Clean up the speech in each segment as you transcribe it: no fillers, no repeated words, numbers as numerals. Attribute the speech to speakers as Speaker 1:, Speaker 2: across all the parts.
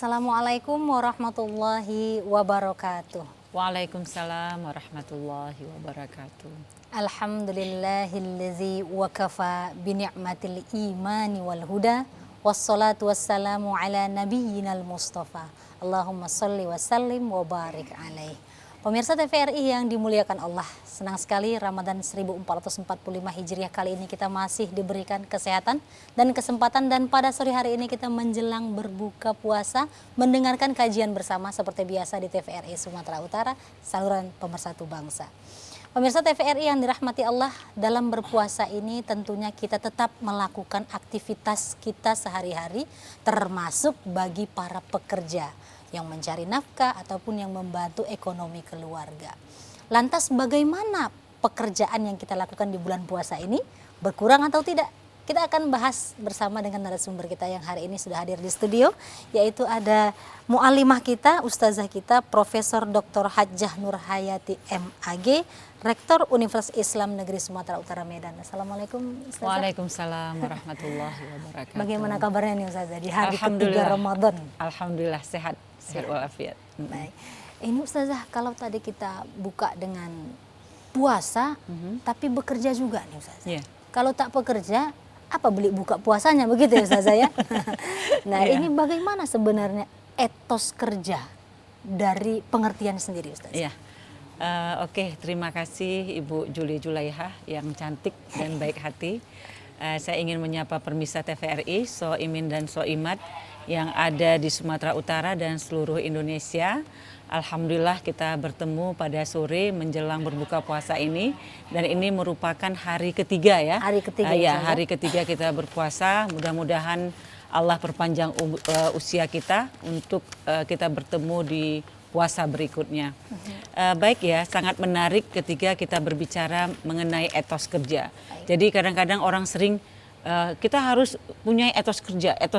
Speaker 1: Assalamualaikum warahmatullahi wabarakatuh.
Speaker 2: Waalaikumsalam warahmatullahi wabarakatuh.
Speaker 1: Alhamdulillahillazi wakafa bini'matil imani wal huda. Wassalatu wassalamu ala nabiyyinal mustafa. Allahumma salli wa sallim wa barik alaih. Pemirsa TVRI yang dimuliakan Allah, senang sekali Ramadan 1445 Hijriah kali ini kita masih diberikan kesehatan dan kesempatan, dan pada sore hari ini kita menjelang berbuka puasa mendengarkan kajian bersama seperti biasa di TVRI Sumatera Utara, saluran pemersatu bangsa. Pemirsa TVRI yang dirahmati Allah, dalam berpuasa ini tentunya kita tetap melakukan aktivitas kita sehari-hari, termasuk bagi para pekerja yang mencari nafkah ataupun yang membantu ekonomi keluarga. Lantas bagaimana pekerjaan yang kita lakukan di bulan puasa ini, berkurang atau tidak? Kita akan bahas bersama dengan narasumber kita yang hari ini sudah hadir di studio, yaitu ada mu'alimah kita, ustazah kita, Profesor Dr. Hajjah Nur Hayati MAG, Rektor Universitas Islam Negeri Sumatera Utara Medan. Assalamualaikum ustazah.
Speaker 2: Waalaikumsalam warahmatullahi wabarakatuh.
Speaker 1: Bagaimana kabarnya nih ustazah di hari ketiga Ramadan?
Speaker 2: Alhamdulillah sehat walafiat.
Speaker 1: Baik. Ini ustazah, kalau tadi kita buka dengan puasa, tapi bekerja juga nih ustazah.
Speaker 2: Yeah.
Speaker 1: Kalau tak bekerja, apa beli buka puasanya, begitu ya ustazah ya? Nah ini bagaimana sebenarnya etos kerja dari pengertian sendiri ustazah?
Speaker 2: Yeah. Oke, terima kasih Ibu Juli Julaiha yang cantik dan baik hati. Saya ingin menyapa permisa TVRI, Soimin dan Soimat yang ada di Sumatera Utara dan seluruh Indonesia. Alhamdulillah kita bertemu pada sore menjelang berbuka puasa ini, dan ini merupakan hari ketiga ya.
Speaker 1: Hari ketiga
Speaker 2: hari ketiga kita berpuasa. Mudah-mudahan Allah perpanjang usia kita untuk kita bertemu di puasa berikutnya. Baik ya, sangat menarik ketika kita berbicara mengenai etos kerja. Jadi kadang-kadang orang sering kita harus punya etos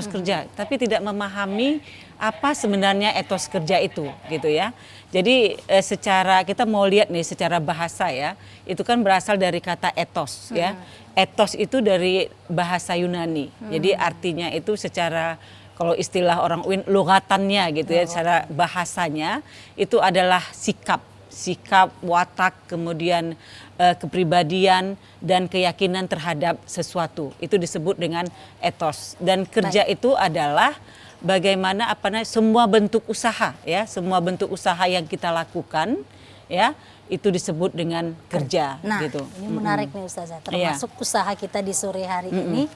Speaker 2: kerja, tapi tidak memahami apa sebenarnya etos kerja itu, gitu ya. Jadi secara kita mau lihat nih secara bahasa ya, itu kan berasal dari kata etos ya. Etos itu dari bahasa Yunani. Jadi artinya itu secara, kalau istilah orang UIN, logatannya gitu ya, secara bahasanya itu adalah sikap, watak, kemudian kepribadian dan keyakinan terhadap sesuatu. Itu disebut dengan etos. Dan kerja itu adalah bagaimana semua bentuk usaha ya, semua bentuk usaha yang kita lakukan ya, itu disebut dengan kerja.
Speaker 1: Nah,
Speaker 2: gitu.
Speaker 1: Ini menarik nih ustazah, termasuk usaha kita di sore hari ini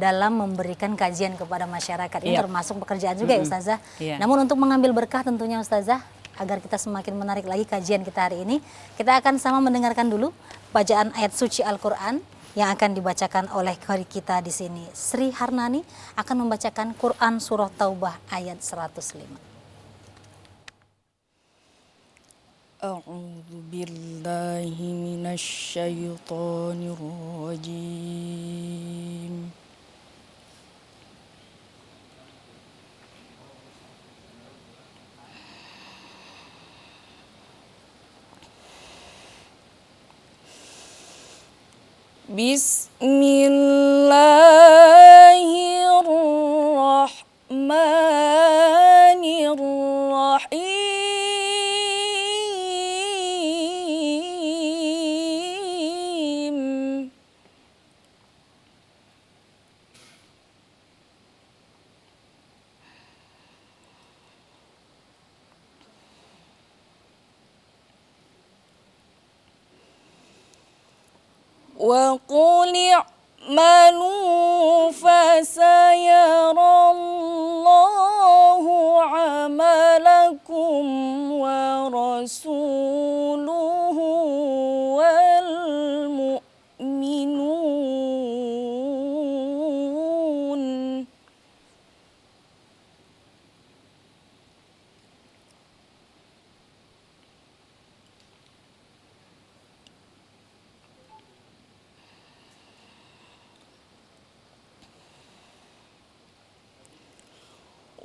Speaker 1: dalam memberikan kajian kepada masyarakat. Ini termasuk pekerjaan juga ya ustazah. Namun untuk mengambil berkah tentunya ustazah, agar kita semakin menarik lagi kajian kita hari ini, kita akan sama mendengarkan dulu bacaan ayat suci Al-Quran yang akan dibacakan oleh kori kita di sini. Sri Harnani akan membacakan Quran Surah Taubah ayat 105.
Speaker 3: A'udzu billahi minasy syaithanir rajim. Bismillahirrahmanirrahim. Wa qul i'malu fasayarallahu 'amalakum wa rasuluhu wal mu'minun.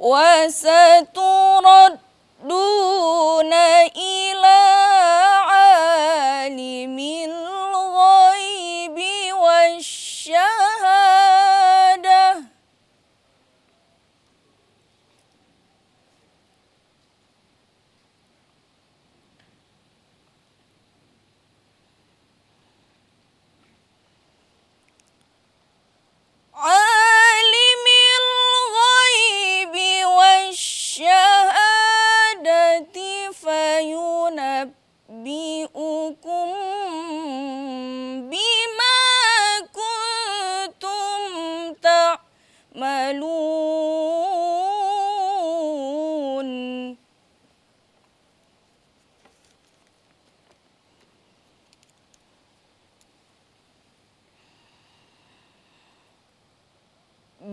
Speaker 3: وستردون إلى عالم الغيب والشهادة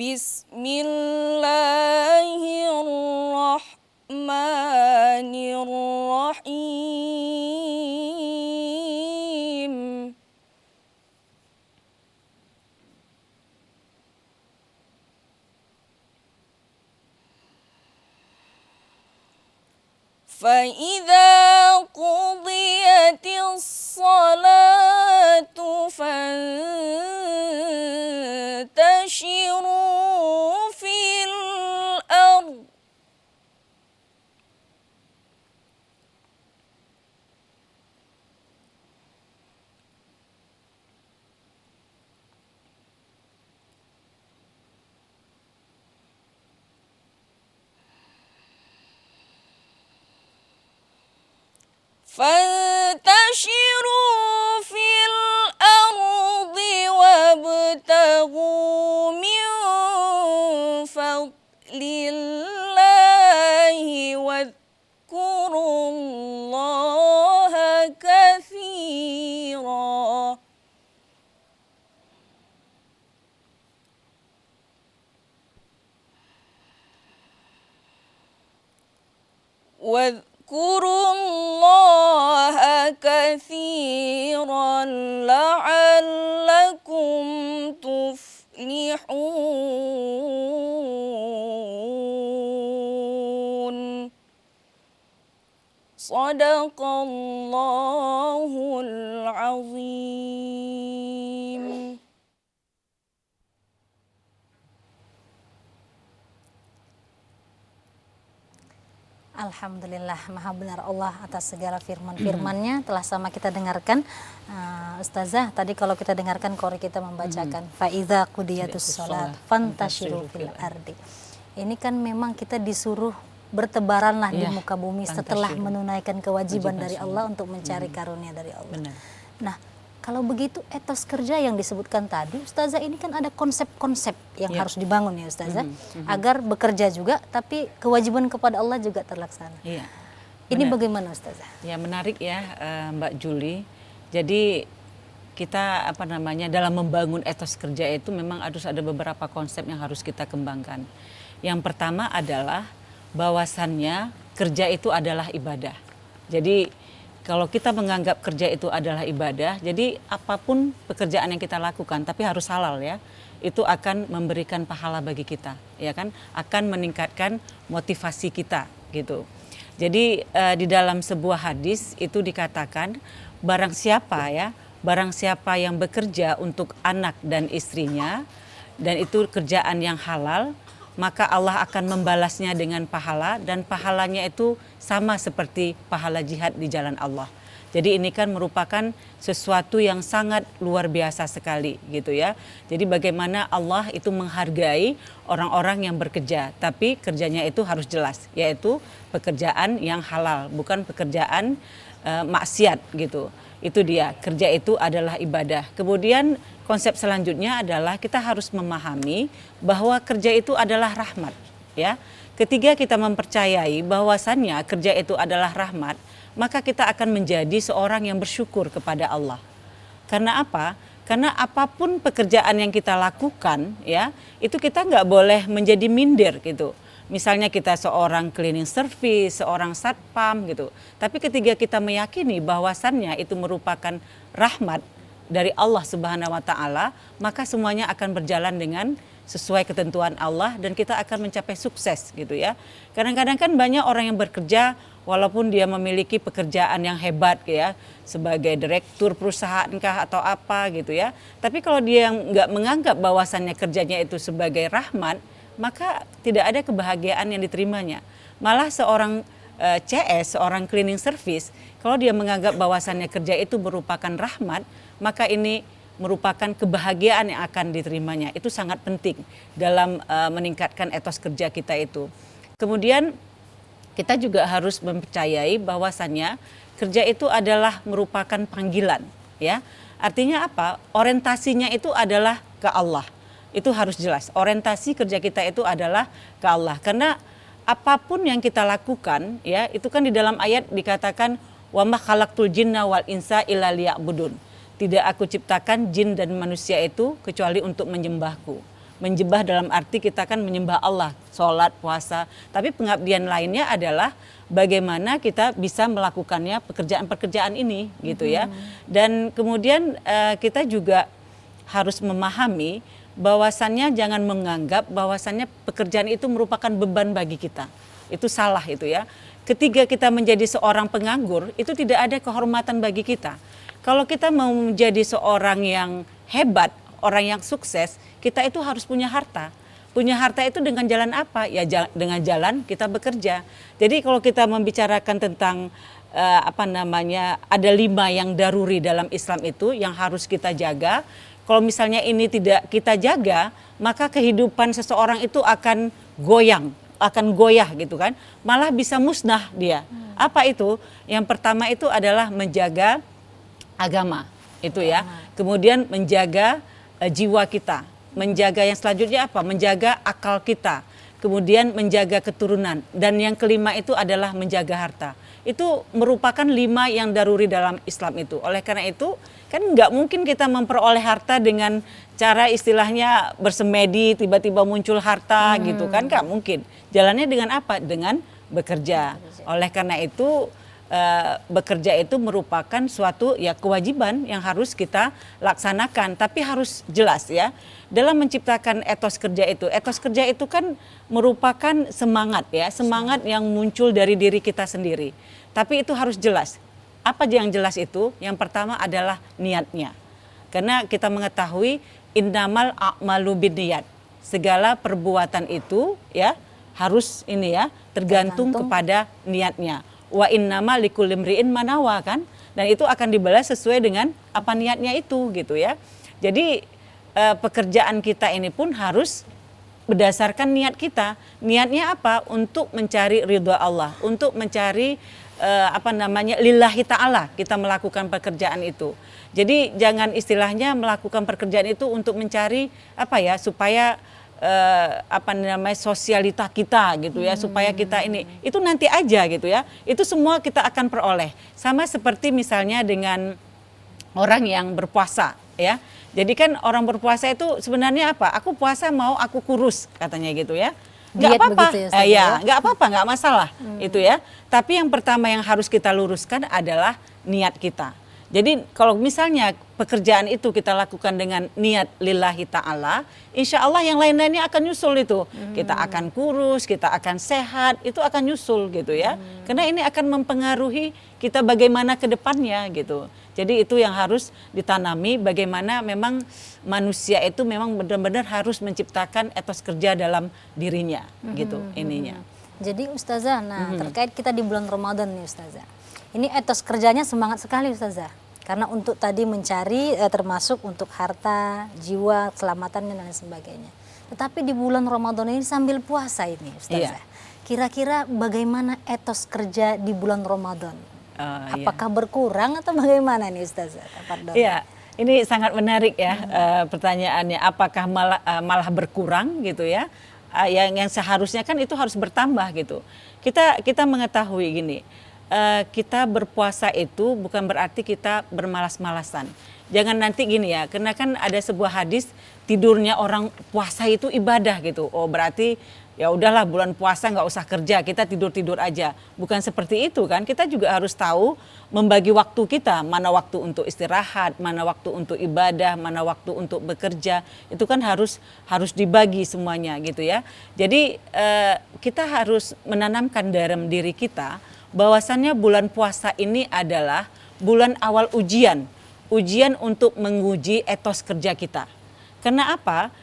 Speaker 3: Bismillahirrahmanirrahim. فإذا قضيت الصلاة فانتشروا في الأرض وابتغوا من فضل الله واذكروا الله كثيرا لعلكم تفلحون. صدق الله العظيم.
Speaker 1: Alhamdulillah, maha benar Allah atas segala firman-firmannya telah sama kita dengarkan. Ustazah, tadi kalau kita dengarkan Qori kita membacakan Fa'idha qudiyatus sholat fantashiru fil ardi. Ini kan memang kita disuruh bertebaranlah di muka bumi setelah menunaikan kewajiban dari Allah untuk mencari karunia dari Allah.
Speaker 2: Benar.
Speaker 1: Nah, kalau begitu etos kerja yang disebutkan tadi, Ustazah, ini kan ada konsep-konsep yang harus dibangun ya Ustazah, agar bekerja juga tapi kewajiban kepada Allah juga terlaksana.
Speaker 2: Iya.
Speaker 1: Ini bagaimana Ustazah?
Speaker 2: Ya menarik ya Mbak Juli. Jadi kita dalam membangun etos kerja itu memang harus ada beberapa konsep yang harus kita kembangkan. Yang pertama adalah bahwasannya kerja itu adalah ibadah. Jadi kalau kita menganggap kerja itu adalah ibadah, jadi apapun pekerjaan yang kita lakukan, tapi harus halal ya, itu akan memberikan pahala bagi kita, ya kan? Akan meningkatkan motivasi kita, gitu. Jadi di dalam sebuah hadis itu dikatakan, barang siapa yang bekerja untuk anak dan istrinya, dan itu kerjaan yang halal, maka Allah akan membalasnya dengan pahala, dan pahalanya itu sama seperti pahala jihad di jalan Allah. Jadi ini kan merupakan sesuatu yang sangat luar biasa sekali gitu ya. Jadi bagaimana Allah itu menghargai orang-orang yang bekerja, tapi kerjanya itu harus jelas, yaitu pekerjaan yang halal, bukan pekerjaan maksiat gitu. Itu dia, kerja itu adalah ibadah. Kemudian konsep selanjutnya adalah kita harus memahami bahwa kerja itu adalah rahmat, ya. Ketika kita mempercayai bahwasannya kerja itu adalah rahmat, maka kita akan menjadi seorang yang bersyukur kepada Allah. Karena apa? Karena apapun pekerjaan yang kita lakukan, ya, itu kita nggak boleh menjadi minder gitu. Misalnya kita seorang cleaning service, seorang satpam gitu. Tapi ketika kita meyakini bahwasannya itu merupakan rahmat dari Allah Subhanahu wa taala, maka semuanya akan berjalan dengan sesuai ketentuan Allah dan kita akan mencapai sukses gitu ya. Kadang-kadang kan banyak orang yang bekerja walaupun dia memiliki pekerjaan yang hebat ya, sebagai direktur perusahaan kah atau apa gitu ya. Tapi kalau dia nggak menganggap bahwasannya kerjanya itu sebagai rahmat, maka tidak ada kebahagiaan yang diterimanya. Malah seorang CS, seorang cleaning service, kalau dia menganggap bahwasannya kerja itu merupakan rahmat, maka ini merupakan kebahagiaan yang akan diterimanya. Itu sangat penting dalam meningkatkan etos kerja kita itu. Kemudian kita juga harus mempercayai bahwasannya kerja itu adalah merupakan panggilan, ya. Artinya apa? Orientasinya itu adalah ke Allah. Itu harus jelas. Orientasi kerja kita itu adalah ke Allah. Karena apapun yang kita lakukan, ya, itu kan di dalam ayat dikatakan wa ma khalaqtul jinna wal insa illa liya'budun. Tidak aku ciptakan jin dan manusia itu kecuali untuk menyembahku. Menjebah dalam arti kita kan menyembah Allah, sholat, puasa. Tapi pengabdian lainnya adalah bagaimana kita bisa melakukannya pekerjaan-pekerjaan ini gitu ya. Dan kemudian kita juga harus memahami bahwasannya jangan menganggap bahwasannya pekerjaan itu merupakan beban bagi kita. Itu salah itu ya. Ketika kita menjadi seorang penganggur, itu tidak ada kehormatan bagi kita. Kalau kita mau menjadi seorang yang hebat, orang yang sukses, kita itu harus punya harta. Punya harta itu dengan jalan apa? Ya dengan jalan kita bekerja. Jadi kalau kita membicarakan tentang ada 5 yang daruri dalam Islam itu yang harus kita jaga. Kalau misalnya ini tidak kita jaga, maka kehidupan seseorang itu akan goyah gitu kan. Malah bisa musnah dia. Apa itu? Yang pertama itu adalah menjaga agama, itu ya. Kemudian menjaga jiwa kita. Menjaga yang selanjutnya apa? Menjaga akal kita. Kemudian menjaga keturunan. Dan yang kelima itu adalah menjaga harta. Itu merupakan 5 yang daruri dalam Islam itu. Oleh karena itu kan nggak mungkin kita memperoleh harta dengan cara istilahnya bersemedi tiba-tiba muncul harta gitu kan, nggak mungkin. Jalannya dengan apa? Dengan bekerja. Oleh karena itu bekerja itu merupakan suatu ya kewajiban yang harus kita laksanakan, tapi harus jelas ya. Dalam menciptakan etos kerja itu kan merupakan semangat ya, semangat yang muncul dari diri kita sendiri. Tapi itu harus jelas. Apa yang jelas itu? Yang pertama adalah niatnya. Karena kita mengetahui innamal a'malu binniyat. Segala perbuatan itu ya harus ini ya tergantung kepada niatnya. Wa innama likulli imri'in ma nawa kan? Dan itu akan dibalas sesuai dengan apa niatnya itu gitu ya. Jadi pekerjaan kita ini pun harus berdasarkan niat kita. Niatnya apa? Untuk mencari ridha Allah, untuk mencari lillahi ta'ala kita melakukan pekerjaan itu. Jadi jangan istilahnya melakukan pekerjaan itu untuk mencari supaya sosialita kita gitu ya, supaya kita ini itu nanti aja gitu ya. Itu semua kita akan peroleh. Sama seperti misalnya dengan orang yang berpuasa ya. Jadi kan orang berpuasa itu sebenarnya apa? Aku puasa mau aku kurus katanya gitu ya. Nggak apa-apa, nggak apa-apa, nggak masalah itu ya. Tapi yang pertama yang harus kita luruskan adalah niat kita. Jadi kalau misalnya pekerjaan itu kita lakukan dengan niat lillahi ta'ala, insya Allah yang lain-lainnya akan nyusul itu. Kita akan kurus, kita akan sehat, itu akan nyusul gitu ya. Karena ini akan mempengaruhi kita bagaimana ke depannya gitu. Jadi itu yang harus ditanami, bagaimana memang manusia itu memang benar-benar harus menciptakan etos kerja dalam dirinya gitu ininya.
Speaker 1: Jadi Ustazah, terkait kita di bulan Ramadan nih Ustazah. Ini etos kerjanya semangat sekali Ustazah. Karena untuk tadi mencari termasuk untuk harta, jiwa, keselamatannya dan lain sebagainya. Tetapi di bulan Ramadan ini sambil puasa ini Ustazah. Kira-kira bagaimana etos kerja di bulan Ramadan? Apakah berkurang atau bagaimana nih Ustazah?
Speaker 2: Iya, ini sangat menarik ya pertanyaannya. Apakah malah berkurang gitu ya? Yang seharusnya kan itu harus bertambah gitu. Kita mengetahui gini. Kita berpuasa itu bukan berarti kita bermalas-malasan. Jangan nanti gini ya, karena kan ada sebuah hadis tidurnya orang puasa itu ibadah gitu. Oh berarti ya udahlah bulan puasa nggak usah kerja, kita tidur-tidur aja. Bukan seperti itu kan, kita juga harus tahu membagi waktu kita. Mana waktu untuk istirahat, mana waktu untuk ibadah, mana waktu untuk bekerja. Itu kan harus dibagi semuanya gitu ya. Jadi kita harus menanamkan dalam diri kita bahwasannya bulan puasa ini adalah bulan awal ujian untuk menguji etos kerja kita. Karena apa?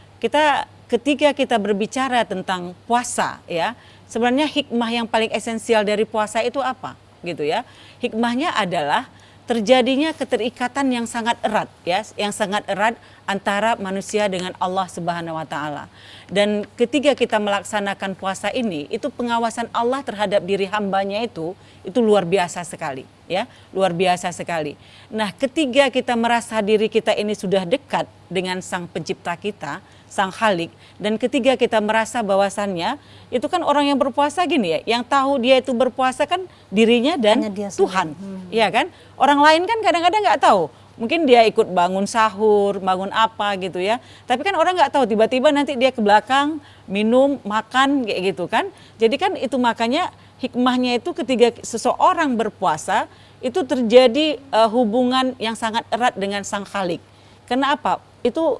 Speaker 2: Ketika kita berbicara tentang puasa ya, sebenarnya hikmah yang paling esensial dari puasa itu apa? Gitu ya. Hikmahnya adalah terjadinya keterikatan yang sangat erat ya, yang sangat erat antara manusia dengan Allah Subhanahu wa taala. Dan ketika kita melaksanakan puasa ini, itu pengawasan Allah terhadap diri hambanya itu luar biasa sekali ya, luar biasa sekali. Nah, ketika kita merasa diri kita ini sudah dekat dengan Sang Pencipta kita, Sang Khalik, dan ketika kita merasa bahwasannya itu kan orang yang berpuasa gini ya, yang tahu dia itu berpuasa kan dirinya dan Tuhan. Iya kan? Orang lain kan kadang-kadang nggak tahu. Mungkin dia ikut bangun sahur, bangun apa gitu ya. Tapi kan orang nggak tahu, tiba-tiba nanti dia ke belakang minum, makan kayak gitu kan. Jadi kan itu makanya hikmahnya itu ketika seseorang berpuasa itu terjadi hubungan yang sangat erat dengan Sang Khalik. Karena apa? Itu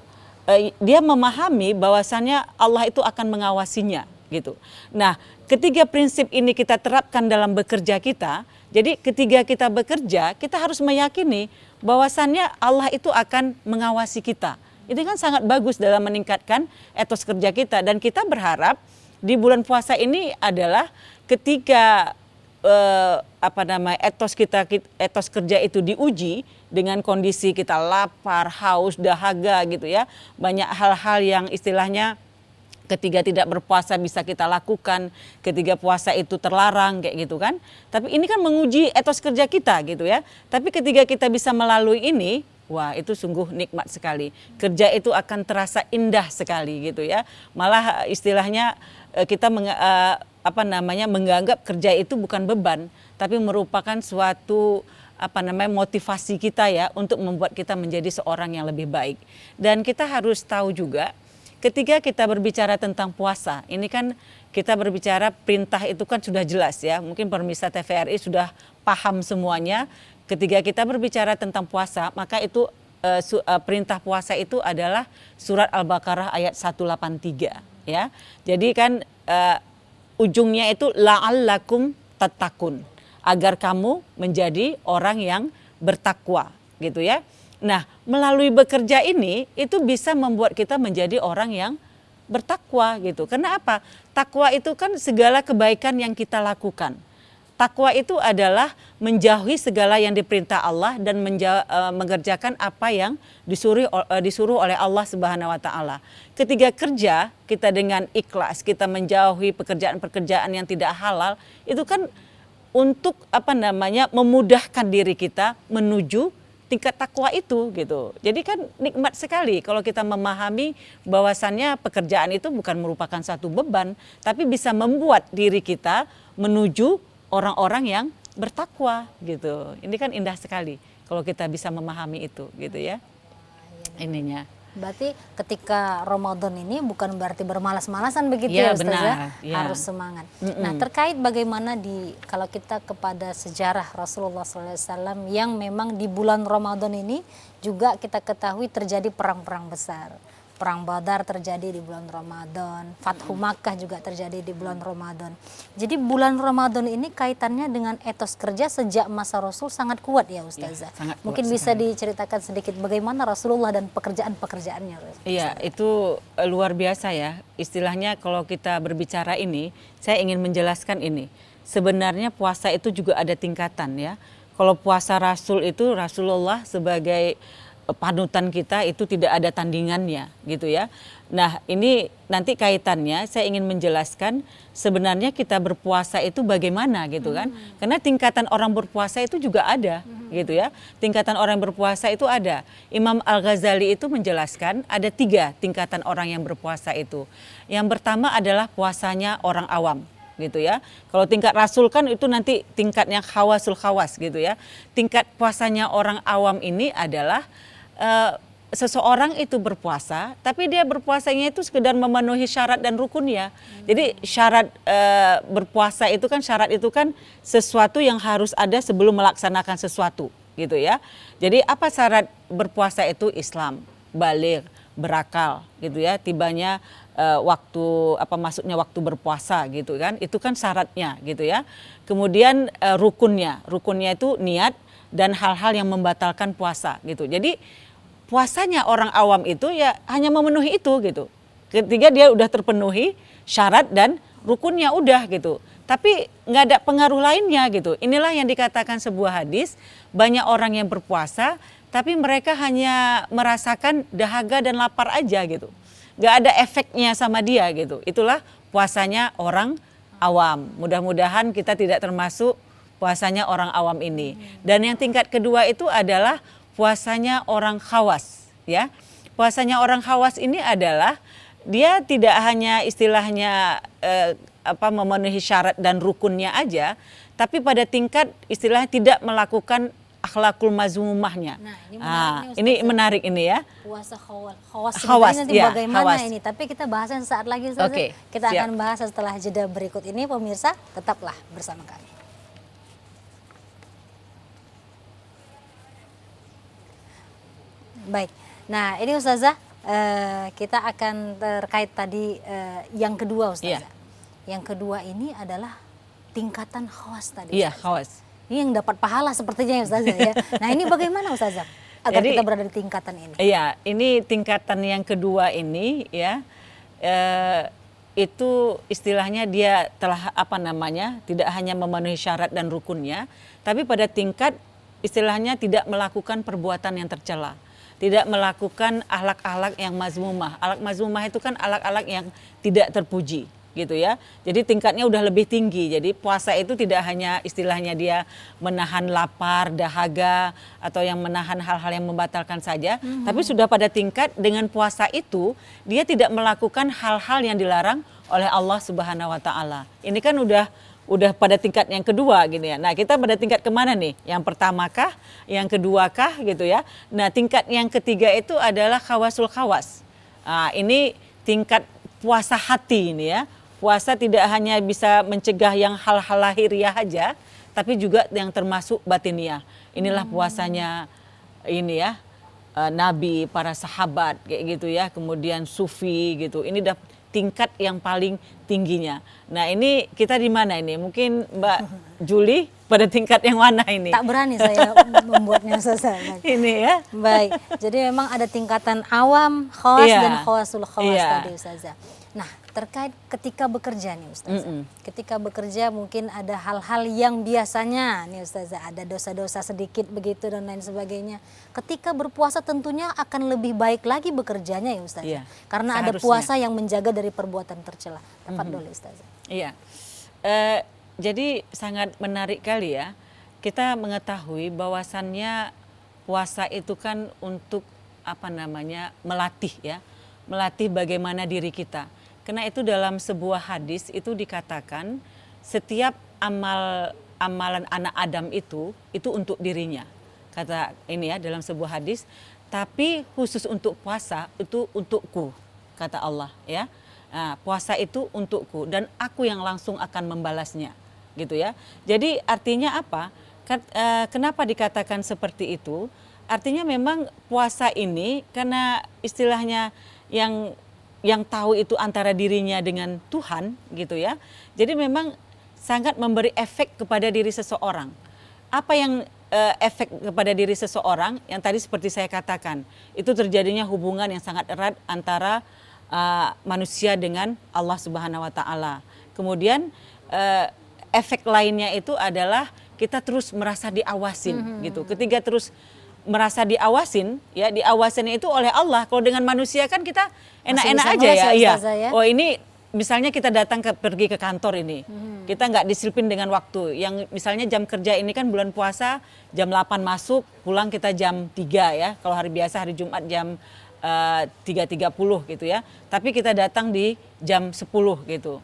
Speaker 2: dia memahami bahwasannya Allah itu akan mengawasinya gitu. Nah, ketiga prinsip ini kita terapkan dalam bekerja kita. Jadi ketika kita bekerja, kita harus meyakini bahwasannya Allah itu akan mengawasi kita. Itu kan sangat bagus dalam meningkatkan etos kerja kita, dan kita berharap di bulan puasa ini adalah ketika etos kerja itu diuji dengan kondisi kita lapar, haus, dahaga gitu ya. Banyak hal-hal yang istilahnya ketika tidak berpuasa bisa kita lakukan, ketika puasa itu terlarang kayak gitu kan. Tapi ini kan menguji etos kerja kita gitu ya. Tapi ketika kita bisa melalui ini, wah itu sungguh nikmat sekali. Kerja itu akan terasa indah sekali gitu ya. Malah istilahnya kita menganggap kerja itu bukan beban, tapi merupakan suatu motivasi kita ya untuk membuat kita menjadi seorang yang lebih baik. Dan kita harus tahu juga ketika kita berbicara tentang puasa, ini kan kita berbicara perintah itu kan sudah jelas ya. Mungkin pemirsa TVRI sudah paham semuanya. Ketika kita berbicara tentang puasa, maka itu perintah puasa itu adalah surat Al-Baqarah ayat 183 ya. Jadi kan ujungnya itu la'allakum tattaqun, agar kamu menjadi orang yang bertakwa gitu ya. Nah, melalui bekerja ini itu bisa membuat kita menjadi orang yang bertakwa gitu. Karena apa? Takwa itu kan segala kebaikan yang kita lakukan. Takwa itu adalah menjauhi segala yang diperintah Allah dan mengerjakan apa yang disuruh oleh Allah Subhanahu wa taala. Ketika kerja, kita dengan ikhlas, kita menjauhi pekerjaan-pekerjaan yang tidak halal, itu kan untuk memudahkan diri kita menuju tingkat takwa itu gitu. Jadi kan nikmat sekali kalau kita memahami bahwasannya pekerjaan itu bukan merupakan satu beban, tapi bisa membuat diri kita menuju orang-orang yang bertakwa gitu. Ini kan indah sekali kalau kita bisa memahami itu gitu ya. Ininya.
Speaker 1: Berarti ketika Ramadan ini bukan berarti bermalas-malasan begitu
Speaker 2: Ya,
Speaker 1: ya Ustazah,
Speaker 2: benar, ya.
Speaker 1: harus semangat. Nah, terkait bagaimana kalau kita kepada sejarah Rasulullah SAW yang memang di bulan Ramadan ini juga kita ketahui terjadi perang-perang besar. Perang Badar terjadi di bulan Ramadan, Fathu Makkah juga terjadi di bulan Ramadan. Jadi bulan Ramadan ini kaitannya dengan etos kerja sejak masa Rasul sangat kuat ya Ustazah.
Speaker 2: Ya, sangat kuat
Speaker 1: Mungkin bisa
Speaker 2: sekali.
Speaker 1: diceritakan sedikit bagaimana Rasulullah dan pekerjaan-pekerjaannya.
Speaker 2: Iya, itu luar biasa ya. Istilahnya kalau kita berbicara ini, saya ingin menjelaskan ini. Sebenarnya puasa itu juga ada tingkatan ya. Kalau puasa Rasul itu Rasulullah sebagai panutan kita itu tidak ada tandingannya gitu ya. Nah, ini nanti kaitannya saya ingin menjelaskan sebenarnya kita berpuasa itu bagaimana gitu kan. Karena tingkatan orang berpuasa itu juga ada gitu ya. Tingkatan orang berpuasa itu ada. Imam Al-Ghazali itu menjelaskan ada 3 tingkatan orang yang berpuasa itu. Yang pertama adalah puasanya orang awam gitu ya. Kalau tingkat Rasul kan itu nanti tingkatnya khawasul khawas gitu ya. Tingkat puasanya orang awam ini adalah seseorang itu berpuasa, tapi dia berpuasanya itu sekedar memenuhi syarat dan rukunnya. Jadi syarat berpuasa itu kan sesuatu yang harus ada sebelum melaksanakan sesuatu, gitu ya. Jadi apa syarat berpuasa itu? Islam, baligh, berakal, gitu ya. Tibanya waktu berpuasa, gitu kan? Itu kan syaratnya, gitu ya. Kemudian rukunnya itu niat dan hal-hal yang membatalkan puasa, gitu. Jadi puasanya orang awam itu ya hanya memenuhi itu gitu. Ketika dia udah terpenuhi syarat dan rukunnya udah gitu. Tapi nggak ada pengaruh lainnya gitu. Inilah yang dikatakan sebuah hadis, banyak orang yang berpuasa tapi mereka hanya merasakan dahaga dan lapar aja gitu. Nggak ada efeknya sama dia gitu. Itulah puasanya orang awam. Mudah-mudahan kita tidak termasuk puasanya orang awam ini. Dan yang tingkat kedua itu adalah puasanya orang khawas ya. Puasanya orang khawas ini adalah dia tidak hanya istilahnya memenuhi syarat dan rukunnya aja, tapi pada tingkat istilahnya tidak melakukan akhlakul mazmumahnya.
Speaker 1: Nah, ini menarik nih,
Speaker 2: ini
Speaker 1: Ustazah.
Speaker 2: menarik ini ya.
Speaker 1: Puasa khawas
Speaker 2: Khawas,
Speaker 1: sebenarnya nanti
Speaker 2: ya,
Speaker 1: bagaimana
Speaker 2: khawas.
Speaker 1: ini, tapi kita bahasnya saat lagi Ustazah.
Speaker 2: Oke,
Speaker 1: Kita
Speaker 2: siap.
Speaker 1: akan bahas setelah jeda berikut ini, pemirsa tetaplah bersama kami. Baik, nah ini Ustazah, kita akan terkait tadi yang kedua Ustazah.
Speaker 2: Iya.
Speaker 1: Yang kedua ini adalah tingkatan khawas tadi.
Speaker 2: Iya,
Speaker 1: Ustazah.
Speaker 2: khawas.
Speaker 1: Ini yang dapat pahala sepertinya ya Ustazah ya. Nah ini bagaimana Ustazah agar
Speaker 2: Jadi,
Speaker 1: kita berada di tingkatan ini?
Speaker 2: Iya, ini tingkatan yang kedua ini ya, itu istilahnya dia telah tidak hanya memenuhi syarat dan rukunnya, tapi pada tingkat istilahnya tidak melakukan perbuatan yang tercela, tidak melakukan akhlak-akhlak yang mazmumah. Akhlak mazmumah itu kan akhlak-akhlak yang tidak terpuji, gitu ya. Jadi tingkatnya udah lebih tinggi. Jadi puasa itu tidak hanya istilahnya dia menahan lapar, dahaga, atau yang menahan hal-hal yang membatalkan saja, tapi sudah pada tingkat dengan puasa itu dia tidak melakukan hal-hal yang dilarang oleh Allah Subhanahu wa taala. Ini kan udah pada tingkat yang kedua gini ya. Nah, kita pada tingkat kemana nih? Yang pertama kah? Yang kedua kah gitu ya. Nah, tingkat yang ketiga itu adalah khawasul khawas. Nah, ini tingkat puasa hati ini ya. Puasa tidak hanya bisa mencegah yang hal-hal lahiriah aja, tapi juga yang termasuk batiniah. Inilah puasanya ini ya, Nabi, para sahabat kayak gitu ya, kemudian sufi gitu. Ini udah tingkat yang paling tingginya. Nah ini kita di mana ini? Mungkin Mbak Juli pada tingkat yang mana ini?
Speaker 1: Tak berani saya membuatnya Ustazah.
Speaker 2: Ini ya.
Speaker 1: Baik, jadi memang ada tingkatan awam, khawas
Speaker 2: Iya.
Speaker 1: dan khawasul khawas
Speaker 2: Iya.
Speaker 1: tadi Ustazah. Nah, terkait ketika bekerja nih Ustazah. Ketika bekerja mungkin ada hal-hal yang biasanya nih Ustazah, ada dosa-dosa sedikit begitu dan lain sebagainya. Ketika berpuasa tentunya akan lebih baik lagi bekerjanya ya Ustazah.
Speaker 2: Iya,
Speaker 1: Karena ada
Speaker 2: seharusnya.
Speaker 1: puasa yang menjaga dari perbuatan tercela. Tafadhol Ustazah.
Speaker 2: Iya. Jadi sangat menarik kali ya. Kita mengetahui bahwasannya puasa itu kan untuk melatih ya. Melatih bagaimana diri kita. Karena itu dalam sebuah hadis itu dikatakan setiap amalan anak Adam itu untuk dirinya. Kata ini ya dalam sebuah hadis, tapi khusus untuk puasa itu untukku, kata Allah ya. Nah, puasa itu untukku dan aku yang langsung akan membalasnya, gitu ya. Jadi artinya apa? Kenapa dikatakan seperti itu? Artinya memang puasa ini karena istilahnya yang tahu itu antara dirinya dengan Tuhan, gitu ya. Jadi memang sangat memberi efek kepada diri seseorang. Apa yang efek kepada diri seseorang? Yang tadi seperti saya katakan, itu terjadinya hubungan yang sangat erat antara manusia dengan Allah Subhanahu wa taala. Kemudian efek lainnya itu adalah kita terus merasa diawasin gitu. Ketika terus merasa diawasin, ya diawasin itu oleh Allah. Kalau dengan manusia kan kita enak-enak
Speaker 1: Masih bisa
Speaker 2: aja
Speaker 1: ngeles
Speaker 2: ya.
Speaker 1: ya,
Speaker 2: Iya.
Speaker 1: Ustazah, ya?
Speaker 2: Oh ini misalnya kita datang pergi ke kantor ini, kita nggak disiplin dengan waktu. Yang misalnya jam kerja ini kan bulan puasa jam 8 masuk, pulang kita jam 3 ya. Kalau hari biasa hari Jumat jam 3.30 gitu ya. Tapi kita datang di jam 10 gitu.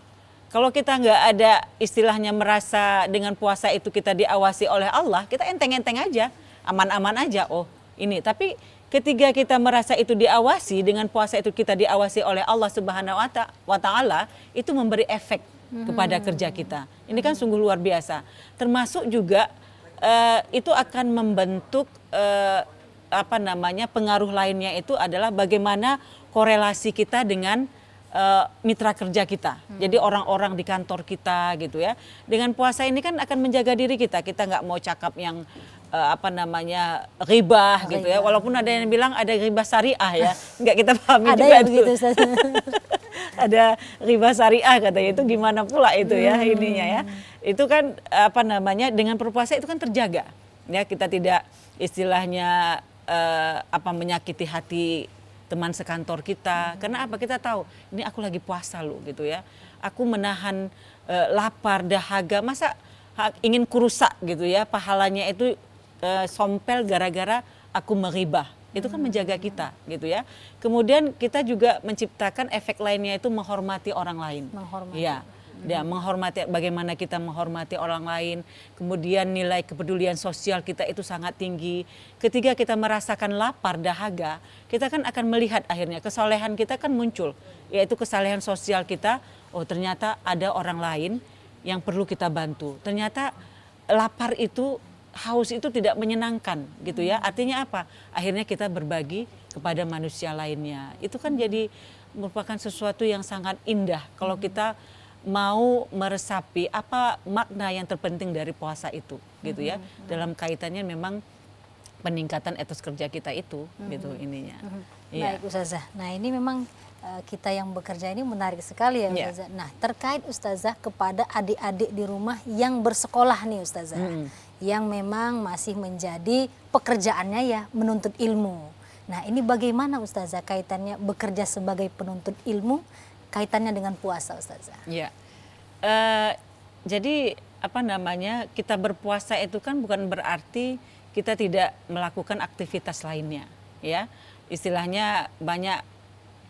Speaker 2: Kalau kita nggak ada istilahnya merasa dengan puasa itu kita diawasi oleh Allah, kita enteng-enteng aja, aman-aman aja. Oh ini, tapi ketika kita merasa itu diawasi, dengan puasa itu kita diawasi oleh Allah Subhanahu wa taala, itu memberi efek kepada kerja kita. Ini kan sungguh luar biasa. Termasuk juga itu akan membentuk pengaruh lainnya itu adalah bagaimana korelasi kita dengan mitra kerja kita. Jadi orang-orang di kantor kita gitu ya. Dengan puasa ini kan akan menjaga diri kita. Kita nggak mau cakap yang ribah gitu ya. Walaupun ada yang bilang ada ribah syariah ya. Nggak kita pahami
Speaker 1: Ada
Speaker 2: juga
Speaker 1: yang
Speaker 2: tuh.
Speaker 1: begitu Ustazah.
Speaker 2: Ada ribah syariah katanya, itu gimana pula itu ya ininya ya. Itu kan dengan berpuasa itu kan terjaga. Ya kita tidak istilahnya menyakiti hati teman sekantor kita. Karena apa? Kita tahu ini aku lagi puasa loh gitu ya. Aku menahan lapar, dahaga, masa ingin kurusak gitu ya. Pahalanya itu sompel gara-gara aku meribah. Itu kan menjaga kita gitu ya. Kemudian kita juga menciptakan efek lainnya itu menghormati orang lain.
Speaker 1: Menghormati.
Speaker 2: Ya. Dan menghormati, bagaimana kita menghormati orang lain, kemudian nilai kepedulian sosial kita itu sangat tinggi. Ketika kita merasakan lapar, dahaga, kita kan akan melihat akhirnya kesolehan kita kan muncul, yaitu kesalehan sosial kita. Oh, ternyata ada orang lain yang perlu kita bantu. Ternyata lapar itu, haus itu tidak menyenangkan gitu ya. Artinya apa? Akhirnya kita berbagi kepada manusia lainnya. Itu kan jadi merupakan sesuatu yang sangat indah kalau kita mau meresapi apa makna yang terpenting dari puasa itu gitu ya. Dalam kaitannya memang peningkatan etos kerja kita itu gitu ininya. Iya.
Speaker 1: Baik Ustazah. Nah ini memang kita yang bekerja ini menarik sekali ya Ustazah. Nah terkait Ustazah kepada adik-adik di rumah yang bersekolah nih Ustazah. Yang memang masih menjadi pekerjaannya ya menuntut ilmu. Nah ini bagaimana Ustazah kaitannya bekerja sebagai penuntut ilmu kaitannya dengan puasa Ustazah?
Speaker 2: Ya, jadi apa namanya kita berpuasa itu kan bukan berarti kita tidak melakukan aktivitas lainnya, ya. Istilahnya banyak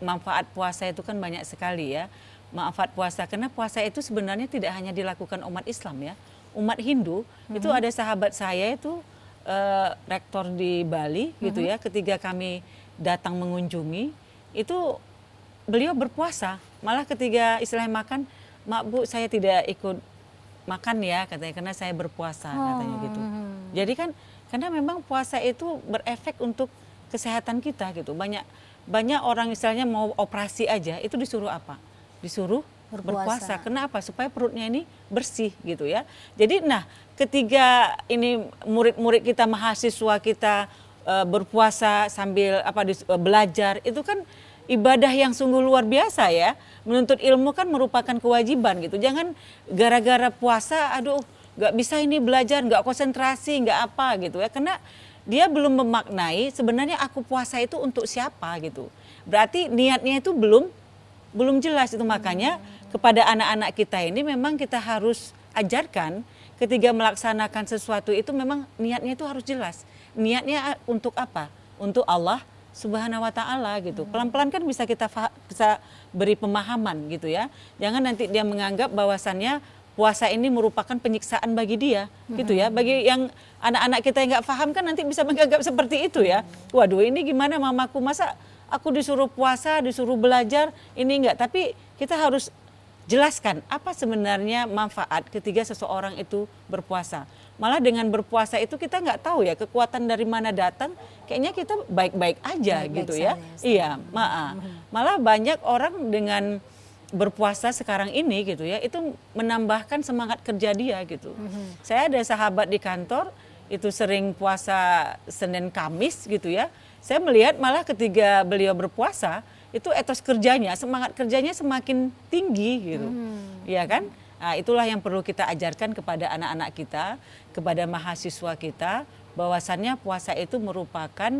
Speaker 2: manfaat puasa itu kan banyak sekali ya. Manfaat puasa karena puasa itu sebenarnya tidak hanya dilakukan umat Islam ya. Umat Hindu itu ada sahabat saya itu rektor di Bali gitu ya. Ketika kami datang mengunjungi itu beliau berpuasa. Malah ketika istilahnya makan, "Mak Bu, saya tidak ikut makan ya," katanya, "karena saya berpuasa," katanya gitu. Jadi kan karena memang puasa itu berefek untuk kesehatan kita gitu. Banyak orang istilahnya mau operasi aja itu disuruh apa? Disuruh berpuasa. Kenapa? Supaya perutnya ini bersih gitu ya. Jadi nah, ketika ini murid-murid kita, mahasiswa kita berpuasa sambil belajar, itu kan ibadah yang sungguh luar biasa ya. Menuntut ilmu kan merupakan kewajiban gitu. Jangan gara-gara puasa, aduh nggak bisa ini belajar, nggak konsentrasi, nggak apa gitu ya. Karena dia belum memaknai sebenarnya aku puasa itu untuk siapa gitu. Berarti niatnya itu belum jelas itu. Makanya kepada anak-anak kita ini memang kita harus ajarkan ketika melaksanakan sesuatu itu memang niatnya itu harus jelas. Niatnya untuk apa? Untuk Allah Subhanahu wa Ta'ala gitu. Pelan-pelan kan bisa kita bisa beri pemahaman gitu ya. Jangan nanti dia menganggap bahwasannya puasa ini merupakan penyiksaan bagi dia gitu ya. Bagi yang anak-anak kita yang nggak paham kan nanti bisa menganggap seperti itu ya. Waduh, ini gimana mamaku, masa aku disuruh puasa, disuruh belajar, ini enggak. Tapi kita harus jelaskan apa sebenarnya manfaat ketika seseorang itu berpuasa. Malah dengan berpuasa itu kita nggak tahu ya kekuatan dari mana datang, kayaknya kita baik-baik aja gitu ya. Iya, malah banyak orang dengan berpuasa sekarang ini gitu ya, itu menambahkan semangat kerja dia gitu. Saya ada sahabat di kantor itu sering puasa Senin Kamis gitu ya. Saya melihat malah ketika beliau berpuasa itu etos kerjanya, semangat kerjanya semakin tinggi gitu. Iya kan? Nah, itulah yang perlu kita ajarkan kepada anak-anak kita, kepada mahasiswa kita, bahwasannya puasa itu merupakan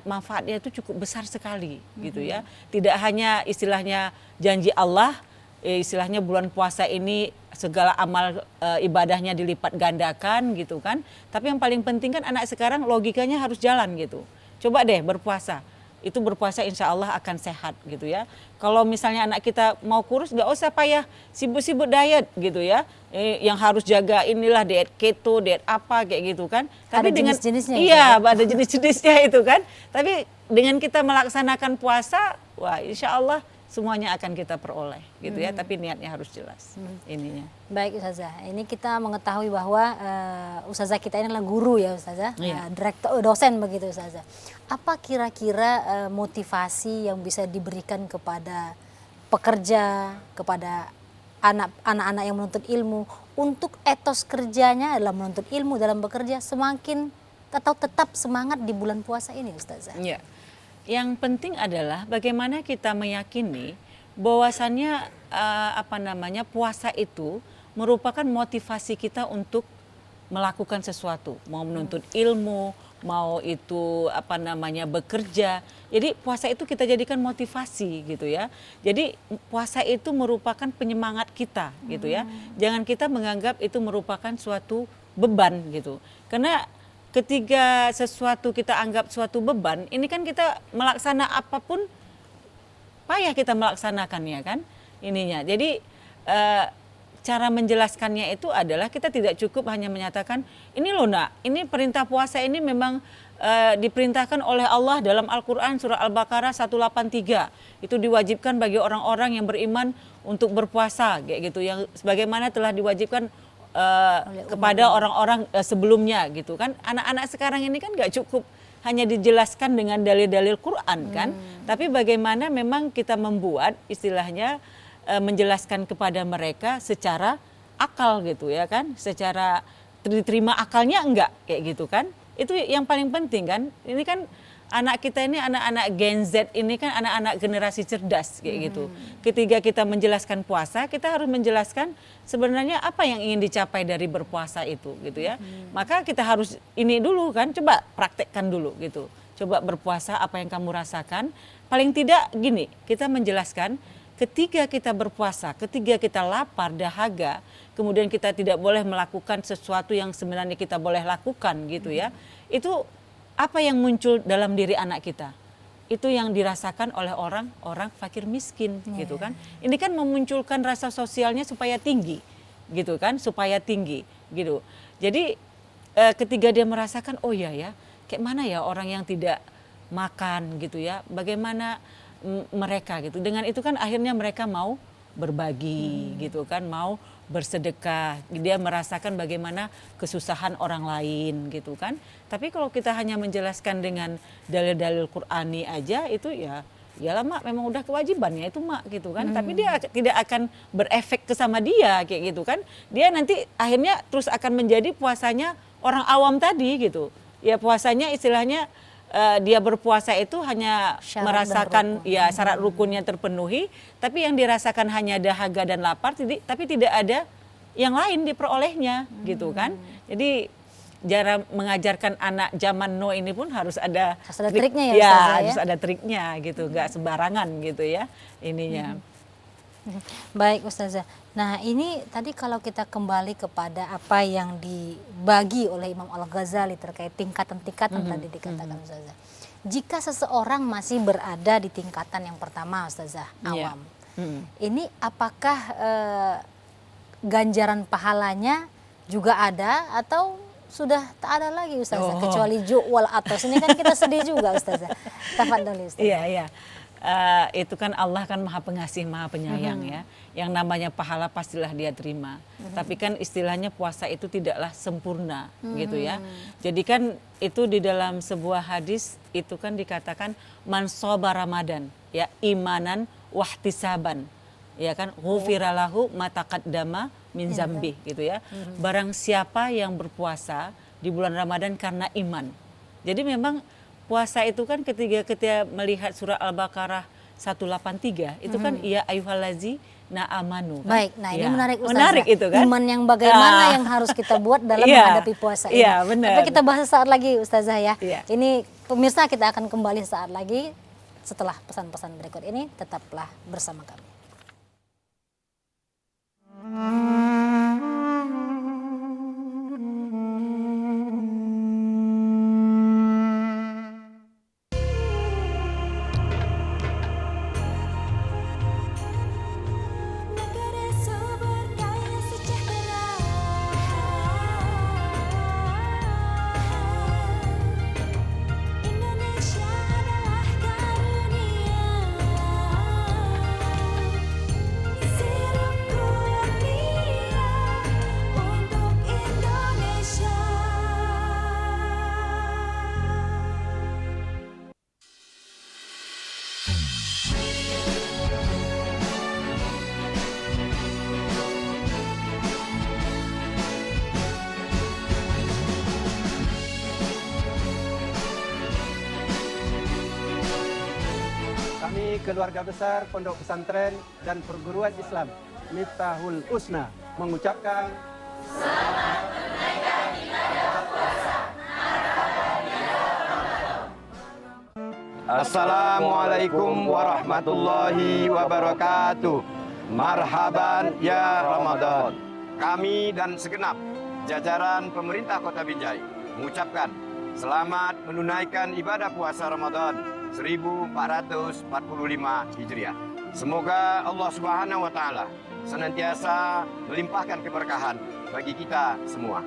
Speaker 2: manfaatnya itu cukup besar sekali gitu ya. Tidak hanya istilahnya janji Allah, istilahnya bulan puasa ini segala amal ibadahnya dilipat gandakan gitu kan. Tapi yang paling penting kan anak sekarang logikanya harus jalan gitu. Coba deh berpuasa. Itu berpuasa insya Allah akan sehat gitu ya. Kalau misalnya anak kita mau kurus nggak usah payah sibuk-sibuk diet gitu ya. Yang harus jaga inilah diet keto, diet apa kayak gitu kan. Tapi
Speaker 1: ada
Speaker 2: dengan
Speaker 1: jenis-jenisnya.
Speaker 2: Iya, ada jenis-jenisnya itu kan. Tapi dengan kita melaksanakan puasa, wah insya Allah semuanya akan kita peroleh gitu ya. Tapi niatnya harus jelas ininya.
Speaker 1: Baik Ustazah, ini kita mengetahui bahwa Ustazah kita ini adalah guru ya Ustazah, direktur dosen begitu Ustazah. Apa kira-kira motivasi yang bisa diberikan kepada pekerja, kepada anak-anak yang menuntut ilmu untuk etos kerjanya dalam menuntut ilmu, dalam bekerja semakin atau tetap semangat di bulan puasa ini Ustazah?
Speaker 2: Iya. Yang penting adalah bagaimana kita meyakini bahwasannya puasa itu merupakan motivasi kita untuk melakukan sesuatu, mau menuntut ilmu, mau itu bekerja. Jadi puasa itu kita jadikan motivasi gitu ya. Jadi puasa itu merupakan penyemangat kita gitu ya. Jangan kita menganggap itu merupakan suatu beban gitu. Karena ketika sesuatu kita anggap suatu beban, ini kan kita melaksana apapun payah kita melaksanakannya kan ininya. Jadi eh, cara menjelaskannya itu adalah kita tidak cukup hanya menyatakan ini loh nak, ini perintah puasa ini memang diperintahkan oleh Allah dalam Al-Quran surah Al-Baqarah 183. Itu diwajibkan bagi orang-orang yang beriman untuk berpuasa kayak gitu, yang sebagaimana telah diwajibkan kepada orang-orang sebelumnya gitu kan. Anak-anak sekarang ini kan nggak cukup hanya dijelaskan dengan dalil-dalil Quran kan, tapi bagaimana memang kita membuat istilahnya menjelaskan kepada mereka secara akal gitu ya kan, secara diterima akalnya enggak kayak gitu kan. Itu yang paling penting kan. Ini kan anak kita ini anak-anak Gen Z ini kan anak-anak generasi cerdas kayak gitu. Ketika kita menjelaskan puasa, kita harus menjelaskan sebenarnya apa yang ingin dicapai dari berpuasa itu gitu ya. Maka kita harus ini dulu kan, coba praktekkan dulu gitu. Coba berpuasa apa yang kamu rasakan. Paling tidak gini, kita menjelaskan ketika kita berpuasa, ketika kita lapar, dahaga, kemudian kita tidak boleh melakukan sesuatu yang sebenarnya kita boleh lakukan gitu ya. Itu apa yang muncul dalam diri anak kita? Itu yang dirasakan oleh orang-orang fakir miskin gitu kan. Ini kan memunculkan rasa sosialnya supaya tinggi gitu kan, supaya tinggi gitu. Jadi ketika dia merasakan oh iya ya, kayak mana ya orang yang tidak makan gitu ya, bagaimana mereka gitu. Dengan itu kan akhirnya mereka mau berbagi gitu kan, mau bersedekah. Dia merasakan bagaimana kesusahan orang lain gitu kan. Tapi kalau kita hanya menjelaskan dengan dalil-dalil Qur'ani aja itu ya iyalah mak memang udah kewajibannya itu mak gitu kan. Tapi dia tidak akan berefek ke sama dia kayak gitu kan. Dia nanti akhirnya terus akan menjadi puasanya orang awam tadi gitu. Ya puasanya istilahnya dia berpuasa itu hanya
Speaker 1: Syarat
Speaker 2: merasakan
Speaker 1: dan rukun.
Speaker 2: ya syarat rukunnya terpenuhi, tapi yang dirasakan hanya dahaga dan lapar, tapi tidak ada yang lain diperolehnya gitu kan. Jadi cara mengajarkan anak zaman now ini pun harus ada
Speaker 1: triknya ya,
Speaker 2: ya,
Speaker 1: Ustazah, ya.
Speaker 2: harus ada triknya gitu, nggak sembarangan gitu ya ininya.
Speaker 1: Baik Ustazah. Nah ini tadi kalau kita kembali kepada apa yang dibagi oleh Imam Al-Ghazali terkait tingkatan-tingkatan tadi dikatakan Ustazah. Jika seseorang masih berada di tingkatan yang pertama Ustazah, awam. Ini apakah ganjaran pahalanya juga ada atau sudah tak ada lagi Ustazah? Kecuali ju'wal atos. Ini kan kita sedih juga Ustazah. Tafadhali Ustazah.
Speaker 2: Iya, iya. Itu kan Allah kan maha pengasih, maha penyayang ya. Yang namanya pahala pastilah dia terima. Tapi kan istilahnya puasa itu tidaklah sempurna gitu ya. Jadi kan itu di dalam sebuah hadis itu kan dikatakan man shoma Ramadan ya imanan wahtisaban. Ya kan ghufiralahu ma taqaddama min zambi gitu ya. Barang siapa yang berpuasa di bulan Ramadan karena iman. Jadi memang puasa itu kan ketika melihat surah Al-Baqarah 183 itu kan ya ayyuhallazi na amanu. Kan?
Speaker 1: Baik, nah ini
Speaker 2: ya.
Speaker 1: menarik Ustazah.
Speaker 2: Menarik itu kan.
Speaker 1: Iman yang bagaimana yang harus kita buat dalam menghadapi puasa ini.
Speaker 2: Iya, benar.
Speaker 1: Tapi kita bahas saat lagi Ustazah ya.
Speaker 2: Iya.
Speaker 1: Ini pemirsa kita akan kembali saat lagi setelah pesan-pesan berikut ini. Tetaplah bersama kami.
Speaker 4: Negara sumber daya sejahtera, Indonesia adalah karunia. Sirupku yang dia untuk Indonesia.
Speaker 5: Kami keluarga besar Pondok Pesantren dan Perguruan Islam Miftahul Husna mengucapkan Assalamualaikum warahmatullahi wabarakatuh. Marhaban ya Ramadan. Kami dan segenap jajaran pemerintah Kota Binjai mengucapkan selamat menunaikan ibadah puasa Ramadan 1445 Hijriah. Semoga Allah Subhanahu wa taala senantiasa melimpahkan keberkahan bagi kita semua.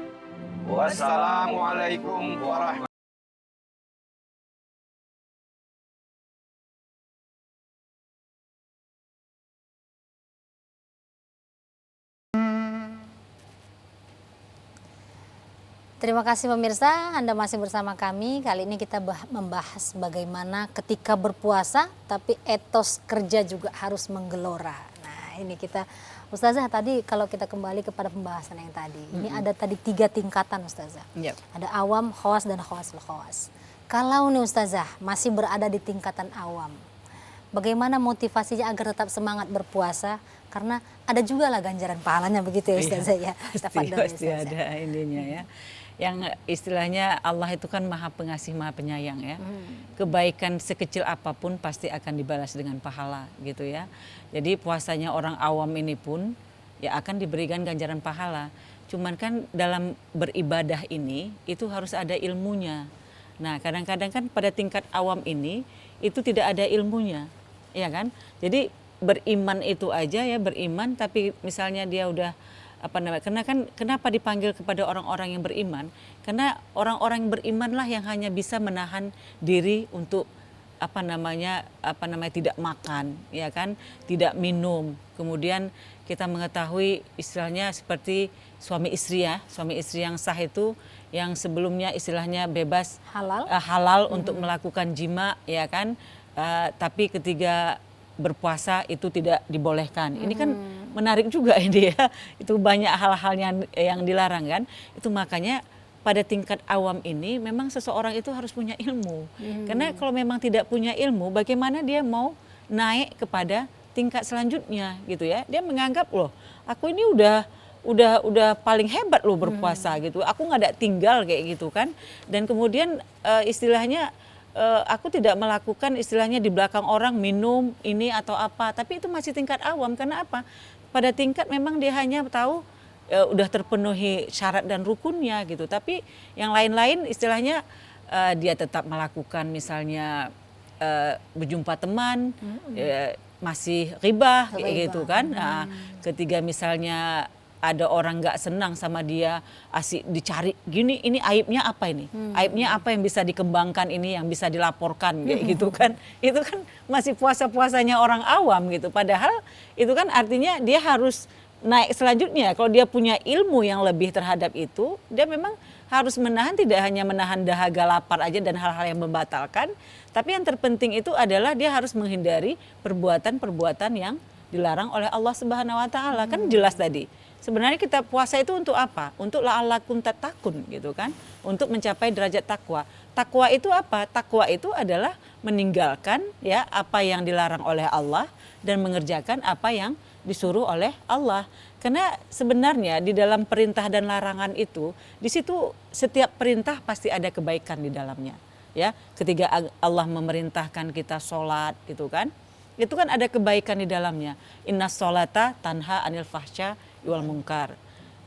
Speaker 5: Wassalamualaikum warahmatullahi
Speaker 1: Terima kasih pemirsa, Anda masih bersama kami. Kali ini kita membahas bagaimana ketika berpuasa tapi etos kerja juga harus menggelora. Nah ini kita, Ustazah tadi kalau kita kembali kepada pembahasan yang tadi. Ini ada tadi 3 tingkatan Ustazah.
Speaker 2: Yep.
Speaker 1: Ada awam, khawas dan khawasul khawas. Kalau nih Ustazah masih berada di tingkatan awam, bagaimana motivasinya agar tetap semangat berpuasa? Karena ada juga lah ganjaran pahalanya begitu ya Ustazah ya.
Speaker 2: Pasti ada ininya ya. Yang istilahnya Allah itu kan maha pengasih, maha penyayang ya. Kebaikan sekecil apapun pasti akan dibalas dengan pahala gitu ya. Jadi puasanya orang awam ini pun ya akan diberikan ganjaran pahala. Cuman kan dalam beribadah ini itu harus ada ilmunya. Nah kadang-kadang kan pada tingkat awam ini itu tidak ada ilmunya, ya kan? Jadi beriman itu aja ya, beriman tapi misalnya dia udah karena kan kenapa dipanggil kepada orang-orang yang beriman? Karena orang-orang yang berimanlah yang hanya bisa menahan diri untuk tidak makan, ya kan, tidak minum. Kemudian kita mengetahui istilahnya seperti suami istri ya, suami istri yang sah itu yang sebelumnya istilahnya bebas halal untuk melakukan jima, ya kan, tapi ketika berpuasa itu tidak dibolehkan. Ini kan menarik juga ini ya. Itu banyak hal-hal yang dilarang kan. Itu makanya pada tingkat awam ini memang seseorang itu harus punya ilmu. Karena kalau memang tidak punya ilmu, bagaimana dia mau naik kepada tingkat selanjutnya gitu ya. Dia menganggap loh, aku ini udah paling hebat loh berpuasa gitu. Aku nggak ada tinggal kayak gitu kan. Dan kemudian istilahnya aku tidak melakukan istilahnya di belakang orang minum ini atau apa, tapi itu masih tingkat awam. Karena apa? Pada tingkat memang dia hanya tahu udah terpenuhi syarat dan rukunnya gitu, tapi yang lain-lain istilahnya dia tetap melakukan misalnya berjumpa teman, masih ribah kayak gitu kan. Nah, ketika misalnya ada orang nggak senang sama dia, asik dicari gini, ini aibnya apa ini? Aibnya apa yang bisa dikembangkan ini, yang bisa dilaporkan kayak gitu kan? Itu kan masih puasa-puasanya orang awam gitu. Padahal itu kan artinya dia harus naik selanjutnya. Kalau dia punya ilmu yang lebih terhadap itu, dia memang harus menahan, tidak hanya menahan dahaga lapar aja dan hal-hal yang membatalkan, tapi yang terpenting itu adalah dia harus menghindari perbuatan-perbuatan yang dilarang oleh Allah Subhanahu wa taala. Kan jelas tadi. Sebenarnya kita puasa itu untuk apa? Untuk la'allakum tattaqun gitu kan? Untuk mencapai derajat takwa. Takwa itu apa? Takwa itu adalah meninggalkan ya apa yang dilarang oleh Allah dan mengerjakan apa yang disuruh oleh Allah. Karena sebenarnya di dalam perintah dan larangan itu, di situ setiap perintah pasti ada kebaikan di dalamnya. Ya, ketika Allah memerintahkan kita sholat gitu kan? Itu kan ada kebaikan di dalamnya. Innas sholata tanha anil fahsya wal munkar.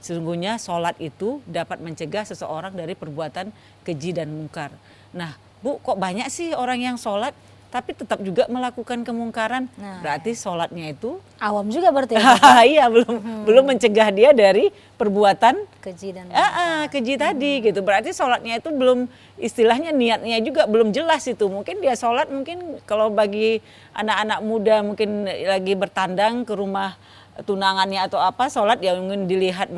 Speaker 2: Sesungguhnya sholat itu dapat mencegah seseorang dari perbuatan keji dan mungkar. Nah, Bu, kok banyak sih orang yang sholat tapi tetap juga melakukan kemungkaran?
Speaker 1: Nah,
Speaker 2: berarti sholatnya itu
Speaker 1: awam juga berarti ya?
Speaker 2: iya, belum mencegah dia dari perbuatan
Speaker 1: Keji dan
Speaker 2: keji tadi gitu. Berarti sholatnya itu belum, istilahnya niatnya juga belum jelas itu. Mungkin dia sholat, mungkin kalau bagi anak-anak muda mungkin lagi bertandang ke rumah tunangannya atau apa, sholat ya mungkin dilihat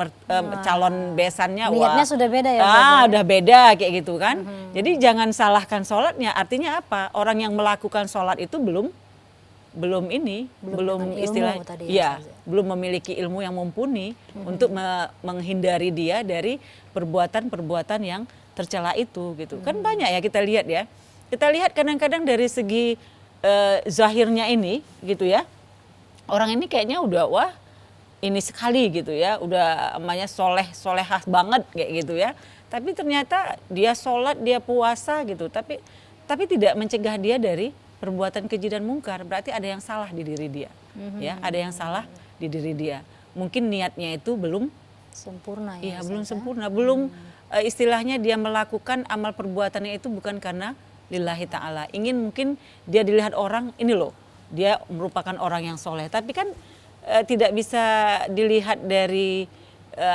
Speaker 2: calon besannya,
Speaker 1: niatnya sudah beda ya?
Speaker 2: Udah beda kayak gitu kan. Jadi jangan salahkan sholatnya. Artinya apa? Orang yang melakukan sholat itu belum istilah
Speaker 1: tadi
Speaker 2: ya, belum memiliki ilmu yang mumpuni untuk menghindari dia dari perbuatan-perbuatan yang tercela itu gitu. Kan banyak ya kita lihat ya. Kita lihat kadang-kadang dari segi zahirnya ini gitu ya. Orang ini kayaknya udah wah ini sekali gitu ya, udah namanya solehah banget kayak gitu ya. Tapi ternyata dia sholat, dia puasa gitu, tapi tidak mencegah dia dari perbuatan keji dan mungkar. Berarti ada yang salah di diri dia, ya, ada yang salah di diri dia. Mungkin niatnya itu belum
Speaker 1: sempurna
Speaker 2: Iya,
Speaker 1: ya?
Speaker 2: belum sempurna, belum istilahnya dia melakukan amal perbuatannya itu bukan karena lillahi ta'ala. Ingin mungkin dia dilihat orang, ini loh, dia merupakan orang yang soleh. Tapi kan tidak bisa dilihat dari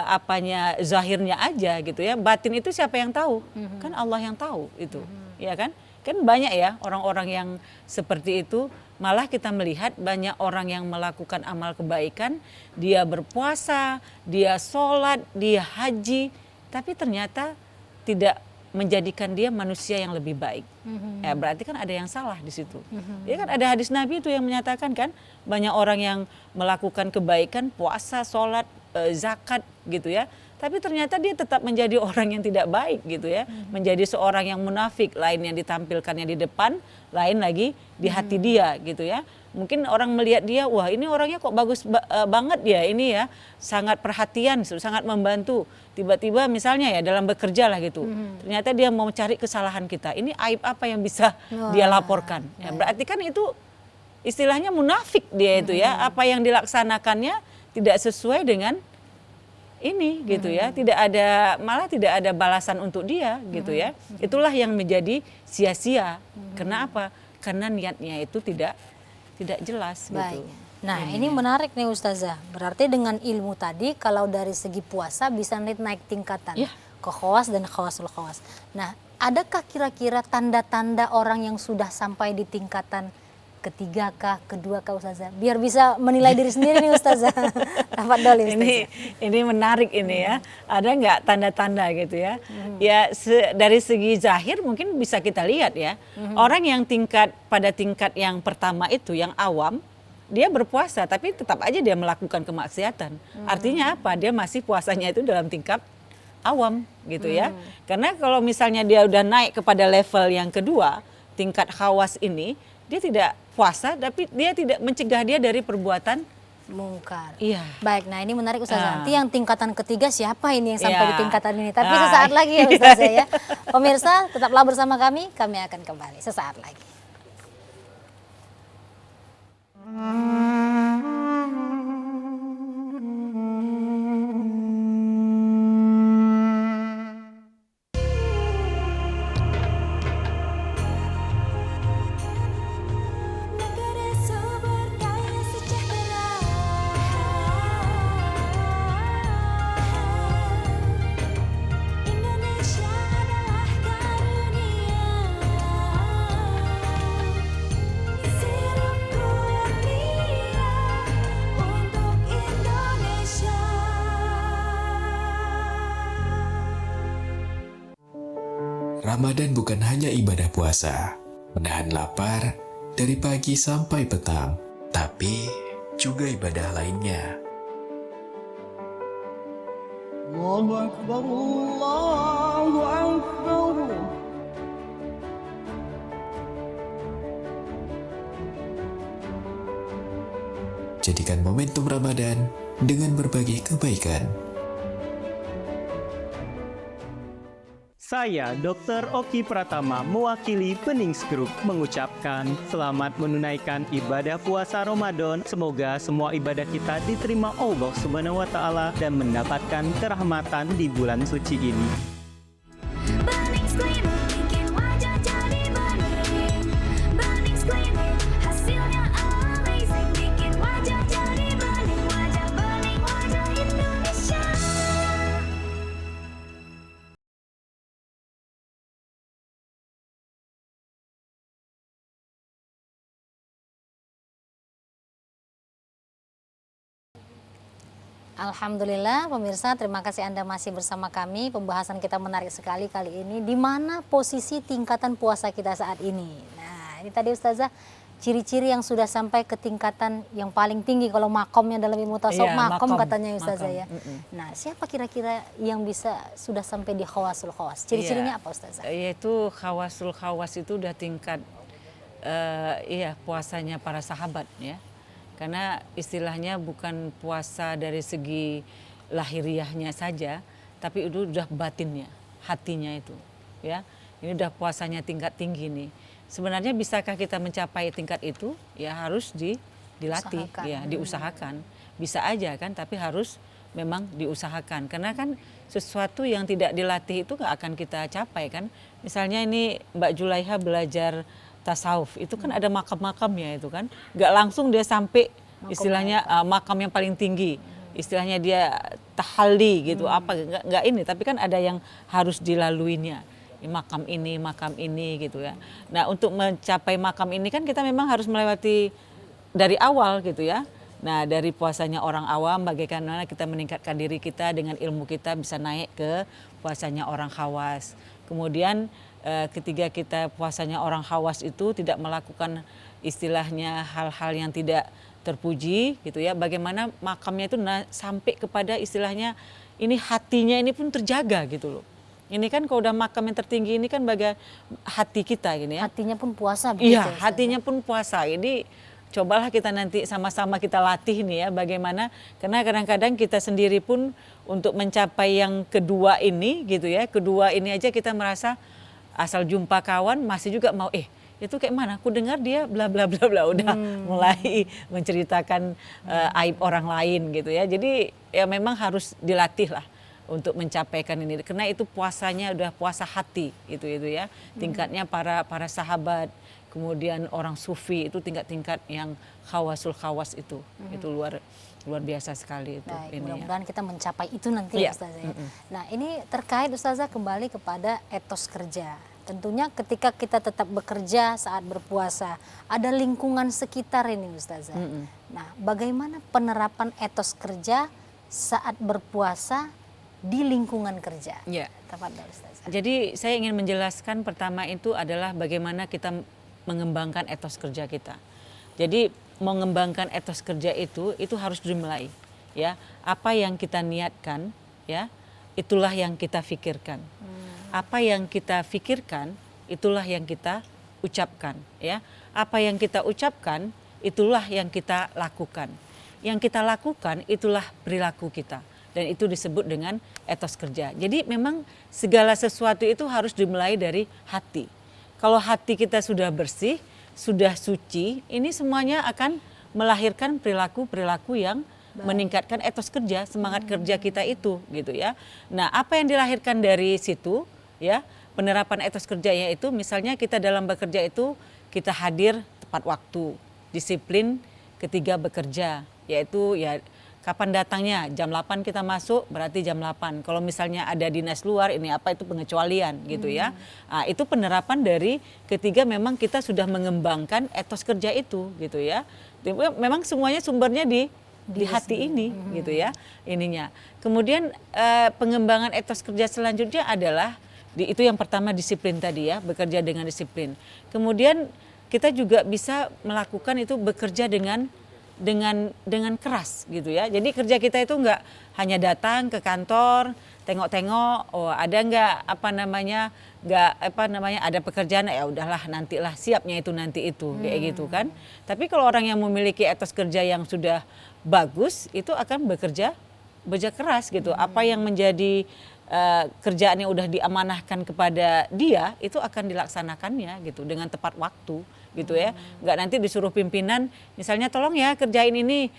Speaker 2: apanya zahirnya aja gitu ya. Batin itu siapa yang tahu? Kan Allah yang tahu itu, ya kan? Kan banyak ya orang-orang yang seperti itu. Malah kita melihat banyak orang yang melakukan amal kebaikan, dia berpuasa, dia sholat, dia haji, tapi ternyata tidak menjadikan dia manusia yang lebih baik. Berarti kan ada yang salah di situ. Ya kan ada hadis Nabi itu yang menyatakan kan banyak orang yang melakukan kebaikan, puasa, sholat, zakat gitu ya. Tapi ternyata dia tetap menjadi orang yang tidak baik gitu ya. Menjadi seorang yang munafik, lain yang ditampilkannya di depan, lain lagi di hati dia gitu ya. Mungkin orang melihat dia, wah ini orangnya kok bagus banget ya ini ya. Sangat perhatian, sangat membantu. Tiba-tiba misalnya ya dalam bekerja lah gitu. Ternyata dia mau cari kesalahan kita. Ini aib apa yang bisa dia laporkan. Ya, berarti kan itu istilahnya munafik dia itu ya. Apa yang dilaksanakannya tidak sesuai dengan ini gitu ya, malah tidak ada balasan untuk dia gitu ya. Itulah yang menjadi sia-sia. Kenapa? Karena niatnya itu tidak jelas gitu.
Speaker 1: Nah ini menarik nih Ustazah. Berarti dengan ilmu tadi kalau dari segi puasa bisa naik tingkatan ke khawas dan khawasul khawas. Nah adakah kira-kira tanda-tanda orang yang sudah sampai di tingkatan ketiga kah, kedua kah Ustazah? Biar bisa menilai diri sendiri nih Ustazah. Dapat doli Ustazah.
Speaker 2: Ini menarik ini ya. Ada nggak tanda-tanda gitu ya? Ya dari segi zahir mungkin bisa kita lihat ya. Orang yang pada tingkat yang pertama itu yang awam, dia berpuasa tapi tetap aja dia melakukan kemaksiatan. Artinya apa? Dia masih puasanya itu dalam tingkat awam gitu ya. Karena kalau misalnya dia udah naik kepada level yang kedua, tingkat khawas ini, dia tidak puasa tapi dia tidak mencegah dia dari perbuatan
Speaker 1: mungkar.
Speaker 2: Iya.
Speaker 1: Baik, nah ini menarik Ustazah. Nanti yang tingkatan ketiga siapa ini yang sampai
Speaker 2: Iya.
Speaker 1: di tingkatan ini? Tapi sesaat lagi ya Ustazah ya. Pemirsa tetaplah bersama kami akan kembali sesaat lagi.
Speaker 4: Negara sumber daya sejahtera, Indonesia adalah karunia. Sirupku yang liar untuk Indonesia.
Speaker 6: Ramadan bukan hanya ibadah puasa, menahan lapar dari pagi sampai petang, tapi juga ibadah lainnya.
Speaker 3: Allahu Akbar, Allahu Akbar.
Speaker 6: Jadikan momentum Ramadan dengan berbagi kebaikan.
Speaker 7: Saya, Dr. Oki Pratama, mewakili Benings Group, mengucapkan selamat menunaikan ibadah puasa Ramadan. Semoga semua ibadah kita diterima Allah Subhanahu wa Ta'ala dan mendapatkan kerahmatan di bulan suci ini.
Speaker 4: Benings Clinic bikin wajah jadi bening. Benings Clinic hasilnya amazing, bikin wajah jadi bening. Wajah bening, wajah Indonesia.
Speaker 1: Alhamdulillah pemirsa, terima kasih Anda masih bersama kami. Pembahasan kita menarik sekali kali ini. Di mana posisi tingkatan puasa kita saat ini? Nah ini tadi Ustazah, ciri-ciri yang sudah sampai ke tingkatan yang paling tinggi. Kalau makomnya dalam ilmu tasawuf,
Speaker 2: Iya,
Speaker 1: makom
Speaker 2: makom,
Speaker 1: katanya Ustazah ya.
Speaker 2: makom.
Speaker 1: Nah siapa kira-kira yang bisa sudah sampai di khawasul khawas? Ciri-cirinya apa Ustazah?
Speaker 2: Yaitu khawasul khawas itu udah tingkat puasanya para sahabat ya. Karena istilahnya bukan puasa dari segi lahiriahnya saja, tapi itu udah batinnya, hatinya itu ya. Ini udah puasanya tingkat tinggi nih. Sebenarnya bisakah kita mencapai tingkat itu? Ya harus dilatih,
Speaker 1: Usahakan.
Speaker 2: ya diusahakan. Bisa aja kan, tapi harus memang diusahakan. Karena kan sesuatu yang tidak dilatih itu nggak akan kita capai kan. Misalnya ini Mbak Julaiha belajar tasawuf, itu kan ada makam-makamnya itu kan. Nggak langsung dia sampai istilahnya makam yang paling tinggi, istilahnya dia tahalli gitu, apa nggak ini, tapi kan ada yang harus dilaluinya. Makam ini gitu ya. Nah, untuk mencapai makam ini kan kita memang harus melewati dari awal gitu ya. Nah, dari puasanya orang awam, bagaimana kita meningkatkan diri kita dengan ilmu kita bisa naik ke puasanya orang khawas. Kemudian ketika kita puasanya orang khawas itu tidak melakukan istilahnya hal-hal yang tidak terpuji gitu ya. Bagaimana makamnya itu sampai kepada istilahnya ini hatinya ini pun terjaga gitu loh. Ini kan kalau udah makam yang tertinggi ini kan bagai hati kita gini ya.
Speaker 1: Hatinya pun puasa begitu.
Speaker 2: Iya,
Speaker 1: ya, Ustazah?
Speaker 2: hatinya pun puasa. Ini cobalah kita nanti sama-sama kita latih nih ya bagaimana, karena kadang-kadang kita sendiri pun untuk mencapai yang kedua ini gitu ya. Kedua ini aja kita merasa asal jumpa kawan masih juga mau itu kayak mana? Aku dengar dia bla bla bla bla udah mulai menceritakan aib orang lain gitu ya. Jadi ya memang harus dilatih lah untuk mencapaikan ini, karena itu puasanya udah puasa hati itu ya, tingkatnya para sahabat, kemudian orang sufi itu tingkat-tingkat yang khawasul khawas itu luar biasa sekali itu.
Speaker 1: Baik,
Speaker 2: Ini ya.
Speaker 1: mudah-mudahan kita mencapai itu nanti ya
Speaker 2: Iya.
Speaker 1: Ustazah ya. Nah, ini terkait Ustazah kembali kepada etos kerja. Tentunya ketika kita tetap bekerja saat berpuasa, ada lingkungan sekitar ini Ustazah. Nah, bagaimana penerapan etos kerja saat berpuasa di lingkungan kerja?
Speaker 2: Ya.
Speaker 1: Tafadhol Ustazah.
Speaker 2: Jadi saya ingin menjelaskan pertama itu adalah bagaimana kita mengembangkan etos kerja kita. Jadi mengembangkan etos kerja itu harus dimulai ya. Apa yang kita niatkan ya, itulah yang kita pikirkan. Apa yang kita pikirkan itulah yang kita ucapkan ya. Apa yang kita ucapkan itulah yang kita lakukan. Yang kita lakukan itulah perilaku kita. Dan itu disebut dengan etos kerja. Jadi memang segala sesuatu itu harus dimulai dari hati. Kalau hati kita sudah bersih, sudah suci, ini semuanya akan melahirkan perilaku-perilaku yang meningkatkan etos kerja, semangat kerja kita itu gitu ya. Nah, apa yang dilahirkan dari situ ya, penerapan etos kerja yaitu misalnya kita dalam bekerja itu kita hadir tepat waktu, disiplin ketika bekerja, yaitu ya kapan datangnya, jam 8 kita masuk berarti jam 8. Kalau misalnya ada dinas luar ini apa itu pengecualian gitu ya. Nah, itu penerapan dari ketiga memang kita sudah mengembangkan etos kerja itu gitu ya. Memang semuanya sumbernya di hati ini gitu ya ininya. Kemudian pengembangan etos kerja selanjutnya adalah itu yang pertama disiplin tadi ya, bekerja dengan disiplin. Kemudian kita juga bisa melakukan itu bekerja dengan keras gitu ya. Jadi kerja kita itu enggak hanya datang ke kantor, tengok-tengok, oh ada enggak ada pekerjaan, ya udahlah nantilah siapnya itu nanti itu kayak gitu kan. Tapi kalau orang yang memiliki etos kerja yang sudah bagus itu akan bekerja keras gitu. Apa yang menjadi kerjaan yang udah diamanahkan kepada dia itu akan dilaksanakannya gitu dengan tepat waktu gitu ya. Nggak nanti disuruh pimpinan misalnya tolong ya kerjain ini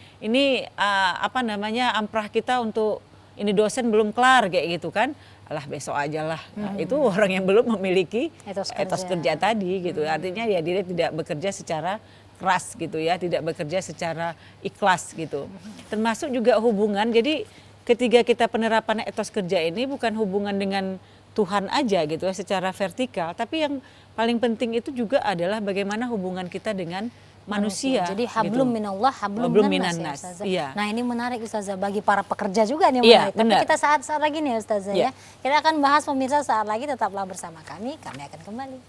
Speaker 2: amprah kita untuk ini dosen belum kelar kayak gitu kan. Alah besok aja lah. Nah, itu orang yang belum memiliki etos kerja tadi gitu. Artinya ya dia tidak bekerja secara keras gitu ya, tidak bekerja secara ikhlas gitu. Termasuk juga hubungan. Jadi ketika kita penerapan etos kerja ini bukan hubungan dengan Tuhan aja gitu ya secara vertikal, tapi yang paling penting itu juga adalah bagaimana hubungan kita dengan manusia.
Speaker 1: Jadi hablum minallah, hablum minannas. Ya, Ustazah.
Speaker 2: Iya.
Speaker 1: Nah, ini menarik Ustazah bagi para pekerja juga nih
Speaker 2: Iya,
Speaker 1: menarik. Tapi
Speaker 2: benar.
Speaker 1: kita saat lagi nih Ustazah
Speaker 2: Iya.
Speaker 1: ya. Kita akan bahas pemirsa saat lagi, tetaplah bersama kami akan kembali.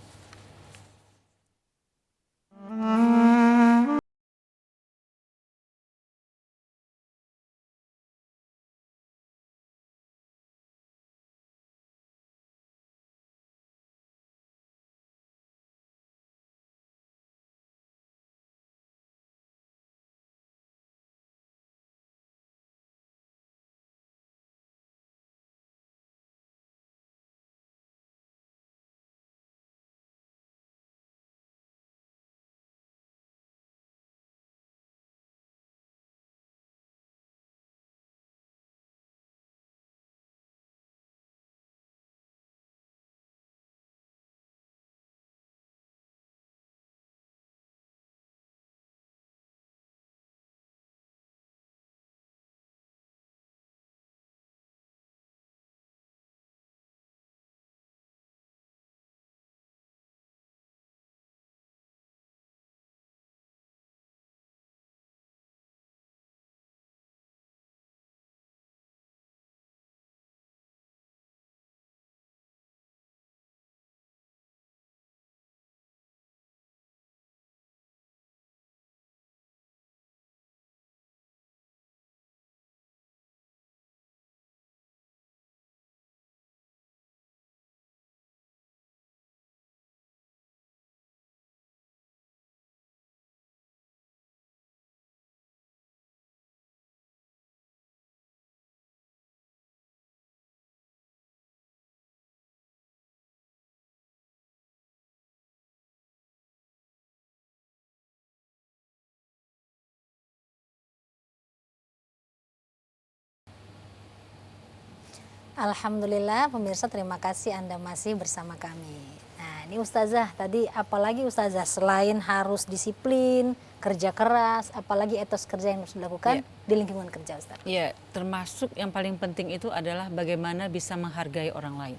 Speaker 1: Alhamdulillah pemirsa, terima kasih Anda masih bersama kami. Nah ini Ustazah, tadi apalagi Ustazah selain harus disiplin, kerja keras, apalagi etos kerja yang harus dilakukan di lingkungan kerja Ustaz?
Speaker 2: Ya, termasuk yang paling penting itu adalah bagaimana bisa menghargai orang lain.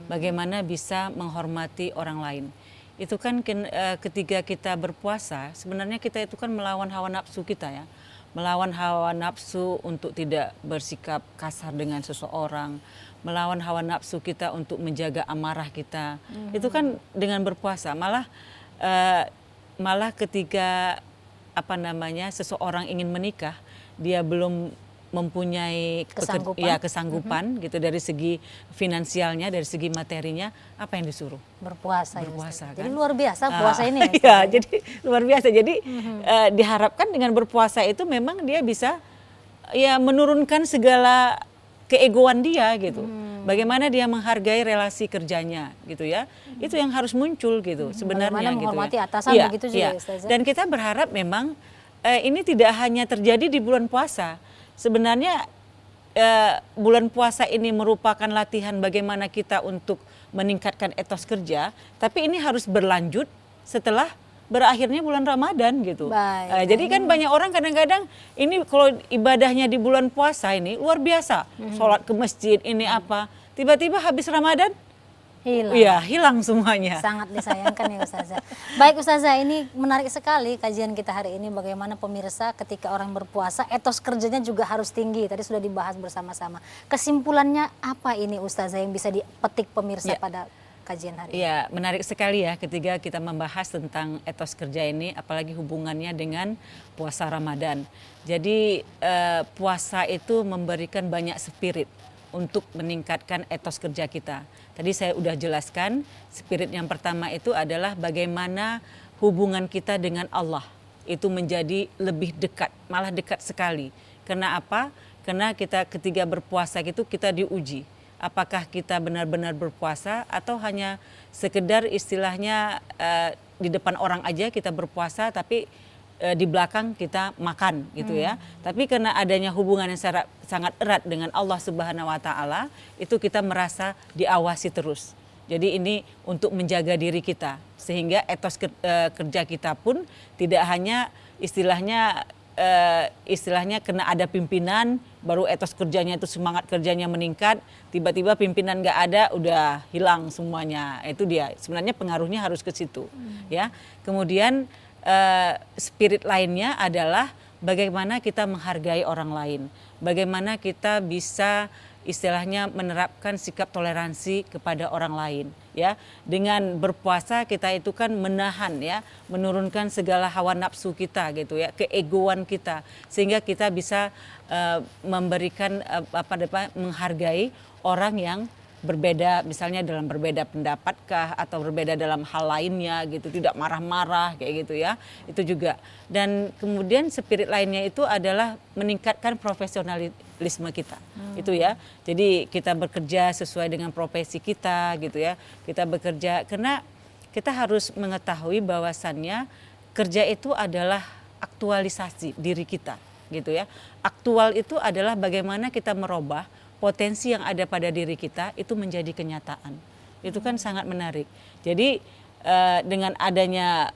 Speaker 2: Bagaimana bisa menghormati orang lain. Itu kan ketika kita berpuasa, sebenarnya kita itu kan melawan hawa nafsu kita ya. Melawan hawa nafsu untuk tidak bersikap kasar dengan seseorang, melawan hawa nafsu kita untuk menjaga amarah kita. Itu kan dengan berpuasa. Malah ketika seseorang ingin menikah, dia belum mempunyai kesanggupan gitu dari segi finansialnya, dari segi materinya, apa yang disuruh?
Speaker 1: Berpuasa.
Speaker 2: Berpuasa,
Speaker 1: Ya,
Speaker 2: kan?
Speaker 1: Jadi luar biasa puasa ini.
Speaker 2: Iya, jadi luar biasa. Jadi diharapkan dengan berpuasa itu memang dia bisa ya menurunkan segala keegoan dia gitu. Bagaimana dia menghargai relasi kerjanya gitu ya. Itu yang harus muncul gitu sebenarnya.
Speaker 1: Bagaimana
Speaker 2: gitu
Speaker 1: menghormati
Speaker 2: ya.
Speaker 1: atasan begitu juga ya, Ustazah?
Speaker 2: Dan kita berharap memang ini tidak hanya terjadi di bulan puasa. Sebenarnya bulan puasa ini merupakan latihan bagaimana kita untuk meningkatkan etos kerja, tapi ini harus berlanjut setelah berakhirnya bulan Ramadan gitu. Jadi kan banyak orang kadang-kadang ini kalau ibadahnya di bulan puasa ini luar biasa, sholat ke masjid ini apa, tiba-tiba habis Ramadan
Speaker 1: Hilang.
Speaker 2: iya hilang semuanya.
Speaker 1: Sangat disayangkan ya Ustazah. Baik Ustazah, ini menarik sekali kajian kita hari ini, bagaimana pemirsa ketika orang berpuasa etos kerjanya juga harus tinggi. Tadi sudah dibahas bersama-sama. Kesimpulannya apa ini Ustazah yang bisa dipetik pemirsa pada kajian hari ini?
Speaker 2: Iya, menarik sekali ya ketika kita membahas tentang etos kerja ini, apalagi hubungannya dengan puasa Ramadan. Jadi puasa itu memberikan banyak spirit untuk meningkatkan etos kerja kita. Tadi saya udah jelaskan, spirit yang pertama itu adalah bagaimana hubungan kita dengan Allah itu menjadi lebih dekat, malah dekat sekali. Karena apa? Karena kita ketika berpuasa itu kita diuji. Apakah kita benar-benar berpuasa atau hanya sekedar istilahnya di depan orang aja kita berpuasa tapi di belakang kita makan gitu ya. Tapi karena adanya hubungan yang sangat erat dengan Allah Subhanahu wa taala, itu kita merasa diawasi terus. Jadi ini untuk menjaga diri kita sehingga etos kerja kita pun tidak hanya istilahnya kena ada pimpinan baru etos kerjanya itu semangat kerjanya meningkat, tiba-tiba pimpinan nggak ada udah hilang semuanya. Itu dia. Sebenarnya pengaruhnya harus ke situ ya. Kemudian spirit lainnya adalah bagaimana kita menghargai orang lain, bagaimana kita bisa istilahnya menerapkan sikap toleransi kepada orang lain ya. Dengan berpuasa kita itu kan menahan ya, menurunkan segala hawa nafsu kita gitu ya, keegoan kita, sehingga kita bisa memberikan menghargai orang yang berbeda, misalnya dalam berbeda pendapatkah atau berbeda dalam hal lainnya gitu, tidak marah-marah kayak gitu ya, itu juga. Dan kemudian spirit lainnya itu adalah meningkatkan profesionalisme kita, itu ya. Jadi kita bekerja sesuai dengan profesi kita gitu ya, kita bekerja karena kita harus mengetahui bahwasannya kerja itu adalah aktualisasi diri kita gitu ya. Aktual itu adalah bagaimana kita merubah potensi yang ada pada diri kita itu menjadi kenyataan. Itu kan sangat menarik. Jadi dengan adanya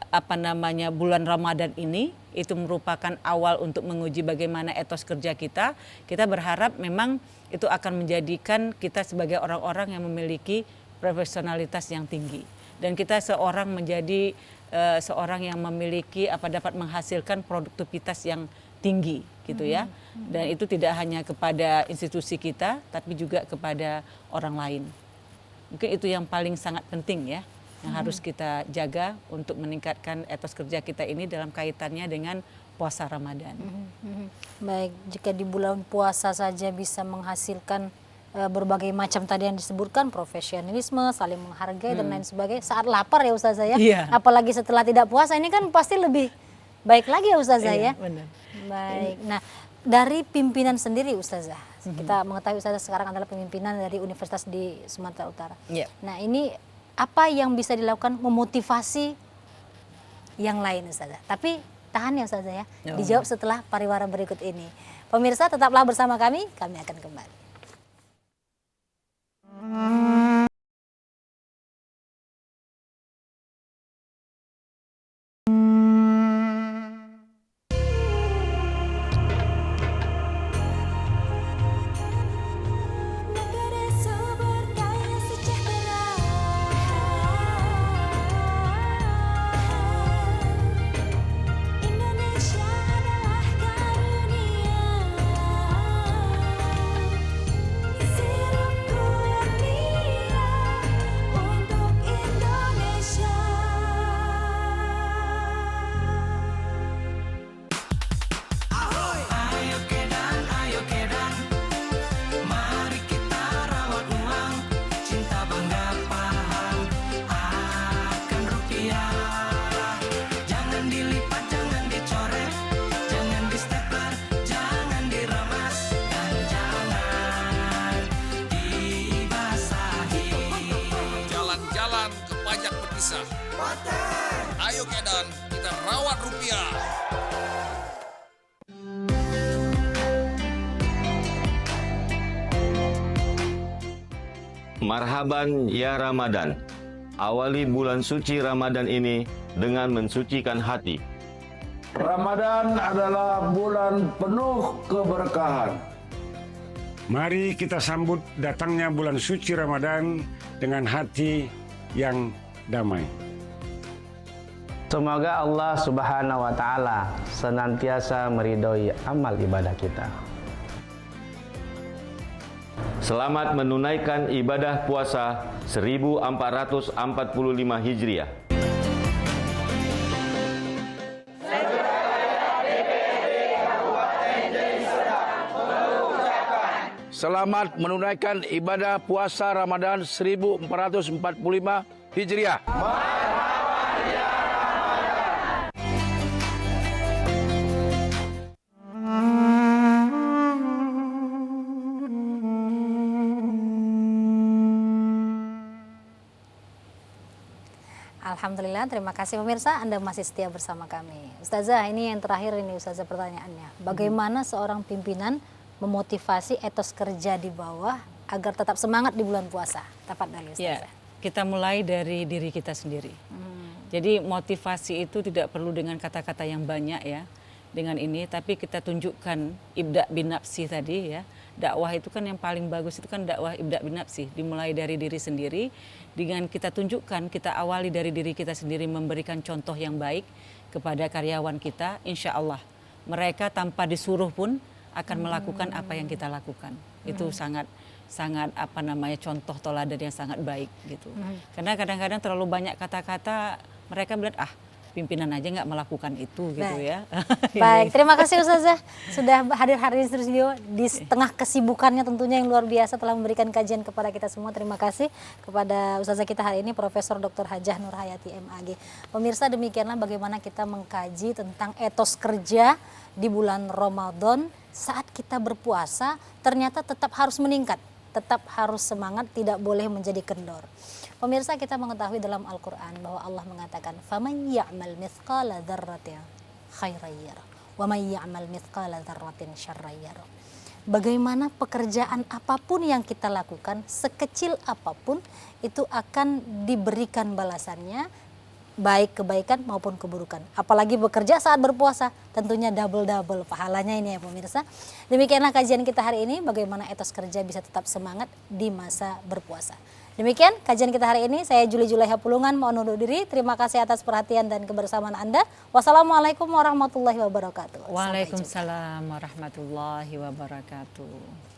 Speaker 2: bulan Ramadan ini itu merupakan awal untuk menguji bagaimana etos kerja kita. Kita berharap memang itu akan menjadikan kita sebagai orang-orang yang memiliki profesionalitas yang tinggi. Dan kita seorang menjadi seorang yang memiliki dapat menghasilkan produktivitas yang tinggi gitu ya. Dan itu tidak hanya kepada institusi kita tapi juga kepada orang lain. Mungkin itu yang paling sangat penting ya, yang harus kita jaga untuk meningkatkan etos kerja kita ini dalam kaitannya dengan puasa Ramadan.
Speaker 1: Baik, jika di bulan puasa saja bisa menghasilkan berbagai macam tadi yang disebutkan, profesionalisme, saling menghargai dan lain sebagainya, saat lapar ya Ustazah ya, apalagi setelah tidak puasa ini kan pasti lebih baik lagi ya Ustazah ya.
Speaker 2: Benar.
Speaker 1: Baik, nah dari pimpinan sendiri Ustazah, kita mengetahui Ustazah sekarang adalah pimpinan dari universitas di Sumatera Utara. Nah ini apa yang bisa dilakukan memotivasi yang lain Ustazah? Tapi tahan ya Ustazah ya, dijawab setelah pariwara berikut ini. Pemirsa tetaplah bersama kami akan kembali.
Speaker 4: Negara subur kaya sejahtera, Indonesia adalah karunia. Sirupku yang dia untuk Indonesia.
Speaker 8: Jalan-jalan ke pajak berpisah. Ayo Kedan, kita rawat rupiah.
Speaker 9: Marhaban ya Ramadan. Awali bulan suci Ramadan ini dengan mensucikan hati.
Speaker 10: Ramadan adalah bulan penuh keberkahan.
Speaker 11: Mari kita sambut datangnya bulan suci Ramadan dengan hati yang damai.
Speaker 12: Semoga Allah Subhanahu wa Ta'ala senantiasa meridhoi amal ibadah kita.
Speaker 9: Selamat menunaikan ibadah puasa 1445 Hijriah.
Speaker 10: Selamat menunaikan ibadah puasa Ramadan 1445 Hijriah.
Speaker 1: Alhamdulillah, terima kasih pemirsa, Anda masih setia bersama kami. Ustazah, ini yang terakhir ini Ustazah pertanyaannya. Bagaimana seorang pimpinan memotivasi etos kerja di bawah agar tetap semangat di bulan puasa? Tafadhali Ustazah.
Speaker 2: Ya, kita mulai dari diri kita sendiri. Jadi motivasi itu tidak perlu dengan kata-kata yang banyak ya. Dengan ini, tapi kita tunjukkan ibda bin nafsi tadi ya. Dakwah itu kan yang paling bagus itu kan dakwah ibda bin nafsi. Dimulai dari diri sendiri, dengan kita tunjukkan, kita awali dari diri kita sendiri memberikan contoh yang baik kepada karyawan kita. Insya Allah mereka tanpa disuruh pun akan melakukan apa yang kita lakukan. Itu sangat contoh teladan yang sangat baik gitu. Karena kadang-kadang terlalu banyak kata-kata, mereka bilang pimpinan aja nggak melakukan itu gitu ya.
Speaker 1: Baik, terima kasih Ustazah sudah hadir hari ini di studio di tengah kesibukannya tentunya yang luar biasa telah memberikan kajian kepada kita semua. Terima kasih kepada Ustazah kita hari ini Profesor Dr. Hajah Nur Hayati MAG. Pemirsa, demikianlah bagaimana kita mengkaji tentang etos kerja di bulan Ramadan saat kita berpuasa ternyata tetap harus meningkat, tetap harus semangat, tidak boleh menjadi kendor. Pemirsa, kita mengetahui dalam Al-Quran bahwa Allah mengatakan فَمَنْ يَعْمَلْ مِثْقَالَ ذَرَّةٍ خَيْرًا يَرَهُ وَمَنْ يَعْمَلْ مِثْقَالَ ذَرَّةٍ شَرًّا يَرَهُ. Bagaimana pekerjaan apapun yang kita lakukan, sekecil apapun, itu akan diberikan balasannya, baik kebaikan maupun keburukan. Apalagi bekerja saat berpuasa, tentunya double-double pahalanya ini ya pemirsa. Demikianlah kajian kita hari ini, bagaimana etos kerja bisa tetap semangat di masa berpuasa. Demikian kajian kita hari ini, saya Juli Julaiha Pulungan mohon undur diri. Terima kasih atas perhatian dan kebersamaan Anda. Wassalamualaikum warahmatullahi wabarakatuh.
Speaker 2: Waalaikumsalam warahmatullahi wabarakatuh.